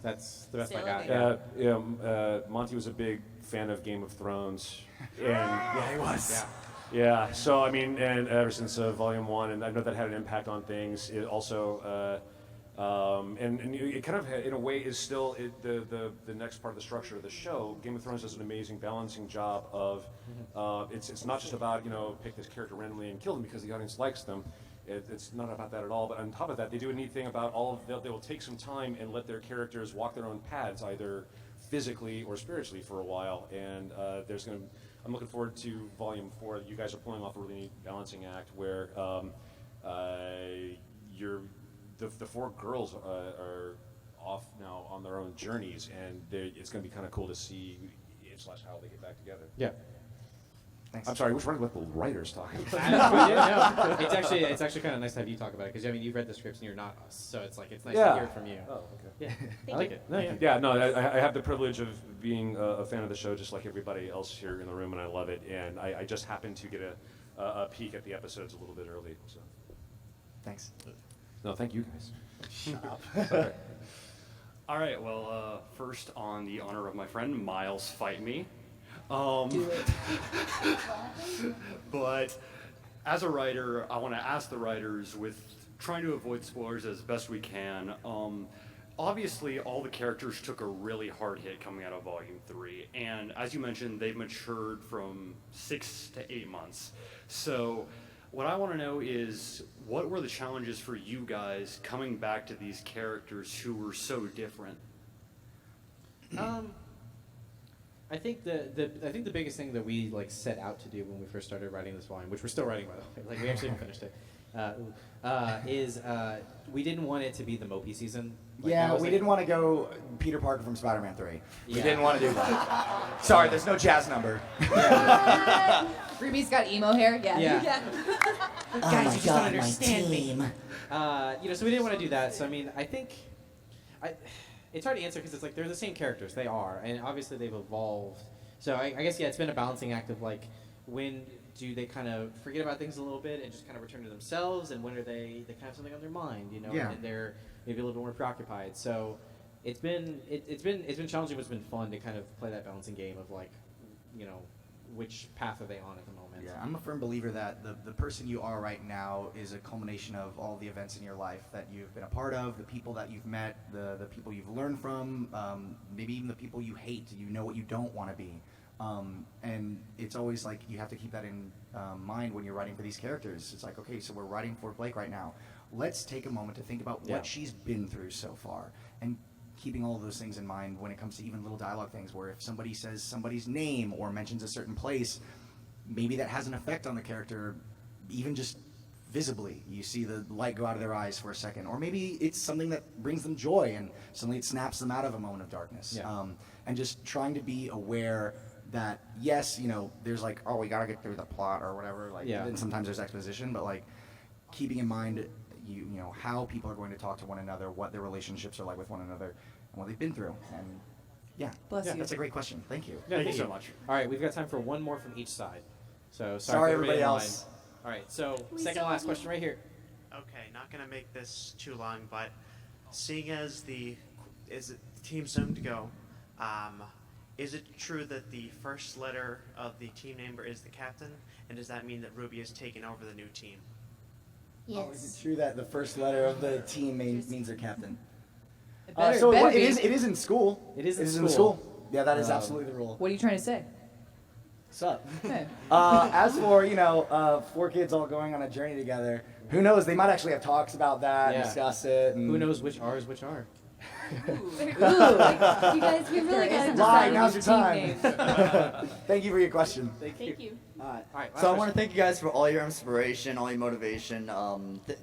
Speaker 6: That's the best I got.
Speaker 1: Monty was a big fan of Game of Thrones, and
Speaker 2: yeah, he was.
Speaker 1: Yeah. So I mean, and ever since Volume 1, and I know that had an impact on things. It also, and it kind of, in a way, is still the next part of the structure of the show. Game of Thrones does an amazing balancing job of, it's not just about pick this character randomly and kill them because the audience likes them. It's not about that at all. But on top of that, they do a neat thing about they will take some time and let their characters walk their own paths, either physically or spiritually, for a while. And I'm looking forward to Volume 4. You guys are pulling off a really neat balancing act where the 4 girls are off now on their own journeys, and it's going to be kind of cool to see how they get back together.
Speaker 6: Yeah.
Speaker 1: Thanks. I'm sorry, which one of the writers talking?
Speaker 6: No, it's actually kind of nice to have you talk about it because you've read the scripts and you're not us, so it's nice to hear it from you.
Speaker 1: Oh, okay.
Speaker 6: Yeah, I like it.
Speaker 1: I have the privilege of being a fan of the show, just like everybody else here in the room, and I love it. And I just happened to get a peek at the episodes a little bit early. So,
Speaker 2: thanks.
Speaker 1: No, thank you guys.
Speaker 2: Shut up.
Speaker 24: All right. Well, first on the honor of my friend Miles, fight me.
Speaker 5: Do it.
Speaker 24: But as a writer, I want to ask the writers, with trying to avoid spoilers as best we can. Obviously, all the characters took a really hard hit coming out of Volume 3, and as you mentioned, they've matured from 6 to 8 months. So, what I want to know is, what were the challenges for you guys coming back to these characters who were so different?
Speaker 6: I think the biggest thing that we like set out to do when we first started writing this volume, which we're still writing by the way, like we actually haven't finished it, is we didn't want it to be the mopey season. Like,
Speaker 2: Yeah,
Speaker 6: that was,
Speaker 2: we
Speaker 6: like-
Speaker 2: didn't want to go Peter Parker from Spider-Man 3. We
Speaker 6: Yeah.
Speaker 2: didn't want to do that. Sorry, there's no jazz number.
Speaker 5: Ruby's got emo hair. Yeah.
Speaker 6: Yeah.
Speaker 2: Guys,
Speaker 6: you just don't understand me. You know, so we didn't want to do that. So I mean, I think, it's hard to answer because it's like they're the same characters. They are, and obviously they've evolved. So I guess yeah, it's been a balancing act of like, when do they kind of forget about things a little bit and just kind of return to themselves, and when are they kind of have something on their mind, you know,
Speaker 2: Yeah.
Speaker 6: and they're maybe a little bit more preoccupied. So it's been challenging, but it's been fun to kind of play that balancing game of like, you know, which path are they on at the moment.
Speaker 2: Yeah, I'm a firm believer that the person you are right now is a culmination of all the events in your life that you've been a part of, the people that you've met, the people you've learned from, maybe even the people you hate. You know what you don't want to be. And it's always like you have to keep that in mind when you're writing for these characters. It's like, okay, so we're writing for Blake right now. Let's take a moment to think about
Speaker 6: Yeah.
Speaker 2: what she's been through so far, and keeping all of those things in mind when it comes to even little dialogue things, where if somebody says somebody's name or mentions a certain place, maybe that has an effect on the character, even just visibly. You see the light go out of their eyes for a second, or maybe it's something that brings them joy and suddenly it snaps them out of a moment of darkness.
Speaker 6: Yeah.
Speaker 2: And just trying to be aware that, yes, you know, there's like, oh, we gotta get through the plot or whatever, like,
Speaker 6: Yeah.
Speaker 2: and sometimes there's exposition, but like keeping in mind you know how people are going to talk to one another, what their relationships are like with one another, and what they've been through. And yeah,
Speaker 5: Bless you.
Speaker 2: that's a great question. Thank you.
Speaker 6: Yeah, thank you so much. All right, we've got time for one more from each side. So
Speaker 2: Sorry,
Speaker 6: for
Speaker 2: everybody
Speaker 6: in
Speaker 2: else.
Speaker 6: line. All right, so
Speaker 9: We
Speaker 6: second
Speaker 9: still
Speaker 6: to last
Speaker 9: have
Speaker 6: question right here.
Speaker 9: Okay, not gonna make this too long, but seeing as the team soon to go, is it true that the first letter of the team number is the captain, and does that mean that RWBY has taken over the new team?
Speaker 2: Oh, is it true that the first letter of the team means their captain?
Speaker 5: It better-
Speaker 2: So
Speaker 5: better
Speaker 2: it
Speaker 5: be.
Speaker 2: is in school.
Speaker 6: It is in
Speaker 2: in
Speaker 6: school.
Speaker 2: school. Yeah, that is absolutely the rule.
Speaker 5: What are you trying to say?
Speaker 2: What's up?
Speaker 5: Hey.
Speaker 2: As for, you know, 4 kids all going on a journey together, who knows? They might actually have talks about that, and discuss it. And
Speaker 6: Who knows which are is which are?
Speaker 7: You guys, we really got to
Speaker 2: Why?
Speaker 7: decide
Speaker 2: Now's
Speaker 7: which
Speaker 2: your
Speaker 7: team
Speaker 2: time.
Speaker 7: names.
Speaker 2: Thank you for your question.
Speaker 6: Thank
Speaker 8: you.
Speaker 6: Alright,
Speaker 10: So I want to thank you guys for all your inspiration, all your motivation.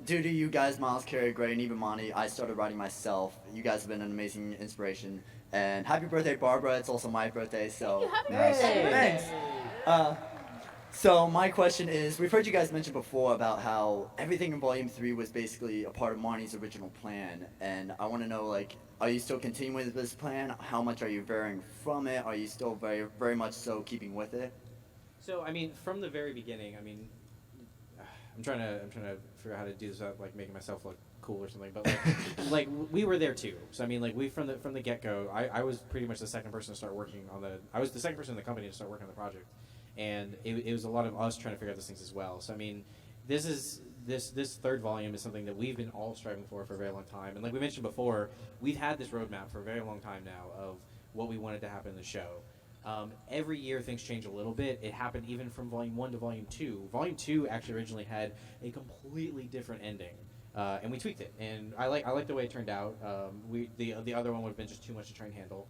Speaker 10: Due to you guys, Miles, Kerry, Gray, and even Monty, I started writing myself. You guys have been an amazing inspiration. And happy birthday, Barbara. It's also my birthday, so.
Speaker 8: Happy birthday.
Speaker 10: Thanks. So my question is, we've heard you guys mention before about how everything in Volume 3 was basically a part of Monty's original plan. And I want to know, like, are you still continuing with this plan? How much are you varying from it? Are you still very, very much so keeping with it?
Speaker 6: So I mean, from the very beginning, I mean, I'm trying to figure out how to do this without like making myself look cool or something. But like, we were there too. So I mean, like we from the get go, I was pretty much the second person to start working on I was the second person in the company to start working on the project, and it was a lot of us trying to figure out these things as well. So I mean, this third volume is something that we've been all striving for a very long time. And like we mentioned before, we've had this roadmap for a very long time now of what we wanted to happen in the show. Every year things change a little bit. It happened even from Volume 1 to Volume 2. Volume 2 actually originally had a completely different ending, and we tweaked it. And I like the way it turned out. The other one would have been just too much to try and handle.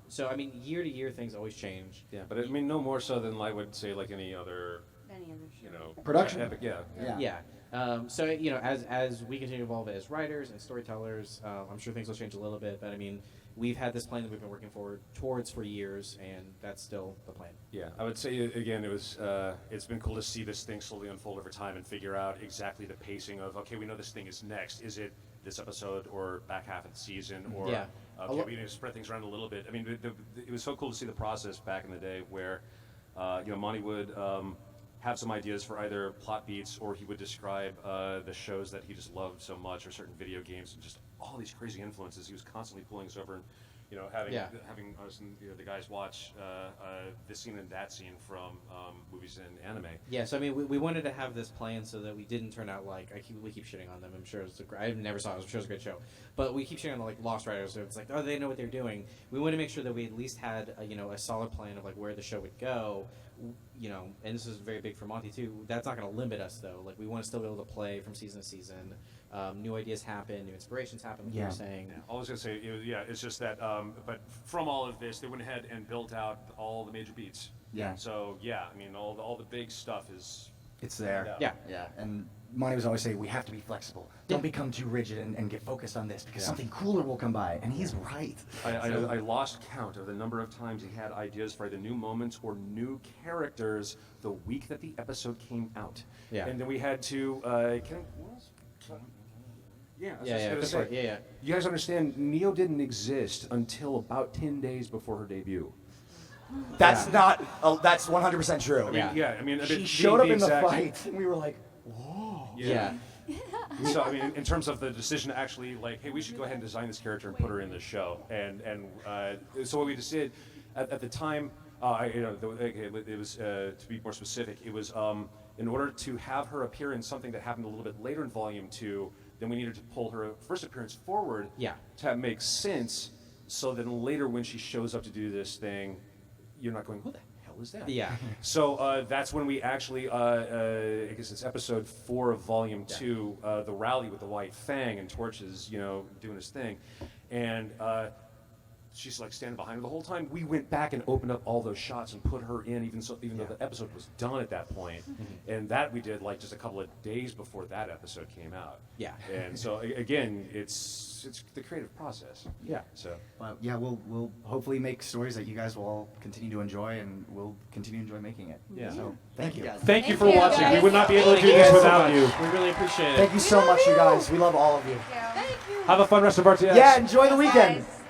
Speaker 6: So I mean, year to year things always change.
Speaker 1: Yeah, but I mean, no more so than I would say like any other
Speaker 22: show.
Speaker 1: You know,
Speaker 2: Production.
Speaker 1: epic, yeah.
Speaker 6: So you know, as we continue to evolve as writers and storytellers, I'm sure things will change a little bit. But I mean, we've had this plan that we've been working towards for years, and that's still the plan.
Speaker 1: Yeah, I would say again, it's been cool to see this thing slowly unfold over time and figure out exactly the pacing of, okay, we know this thing is next. Is it this episode or back half of the season, or can we spread things around a little bit? I mean, it was so cool to see the process back in the day where, you know, Monty would have some ideas for either plot beats, or he would describe the shows that he just loved so much, or certain video games, and just all these crazy influences. He was constantly pulling us over and, you know, having us and the guys watch this scene and that scene from movies and anime.
Speaker 6: Yeah, so I mean, we wanted to have this plan so that we didn't turn out like we keep shitting on them. I'm sure I never saw it. I'm sure it's a great show, but we keep shitting on the like Lost Writers. So it's like, oh, they know what they're doing. We want to make sure that we at least had a solid plan of like where the show would go. You know, and this is very big for Monty too. That's not going to limit us though. Like we want to still be able to play from season to season. New ideas happen, new inspirations happen. Like you were saying.
Speaker 1: Yeah, all I was gonna say, it's just that but from all of this, they went ahead and built out all the major beats.
Speaker 2: Yeah.
Speaker 1: So yeah, I mean, all the big stuff is.
Speaker 2: It's there.
Speaker 1: Yeah.
Speaker 2: Yeah. And Monty was always saying, we have to be flexible. Don't become too rigid and get focused on this because something cooler will come by. And he's right.
Speaker 1: I lost count of the number of times he had ideas for either new moments or new characters the week that the episode came out.
Speaker 6: Yeah.
Speaker 1: And then we had to. Yeah, I was just gonna say,
Speaker 6: yeah.
Speaker 1: You guys understand, Neo didn't exist until about 10 days before her debut.
Speaker 2: That's not. That's 100% true.
Speaker 1: I mean,
Speaker 2: she showed up in the fight, and we were like, whoa.
Speaker 1: Yeah. So I mean, in terms of the decision to actually like, hey, we should go ahead and design this character and put her in the show, and so what we just did at the time, it was to be more specific, it was in order to have her appear in something that happened a little bit later in Volume 2, then we needed to pull her first appearance forward to make sense, so then later when she shows up to do this thing, you're not going, who the hell is that?
Speaker 6: Yeah.
Speaker 1: So that's when we actually, I guess it's episode 4 of Volume 2, the rally with the White Fang and Torches, doing his thing. And she's like standing behind her the whole time. We went back and opened up all those shots and put her in, even though the episode was done at that point. And that we did like just a couple of days before that episode came out.
Speaker 6: Yeah.
Speaker 1: And so again, it's the creative process.
Speaker 2: Yeah.
Speaker 1: So.
Speaker 2: Well, yeah, we'll hopefully make stories that you guys will all continue to enjoy, and we'll continue to enjoy making it.
Speaker 1: Yeah.
Speaker 2: So thank you.
Speaker 1: Thank you for watching. We would not be able to do this without you.
Speaker 6: We really appreciate it.
Speaker 2: Thank you so much, you guys. We love all of you.
Speaker 1: Have a fun rest of RTX.
Speaker 2: Yeah, enjoy the weekend.
Speaker 7: Guys.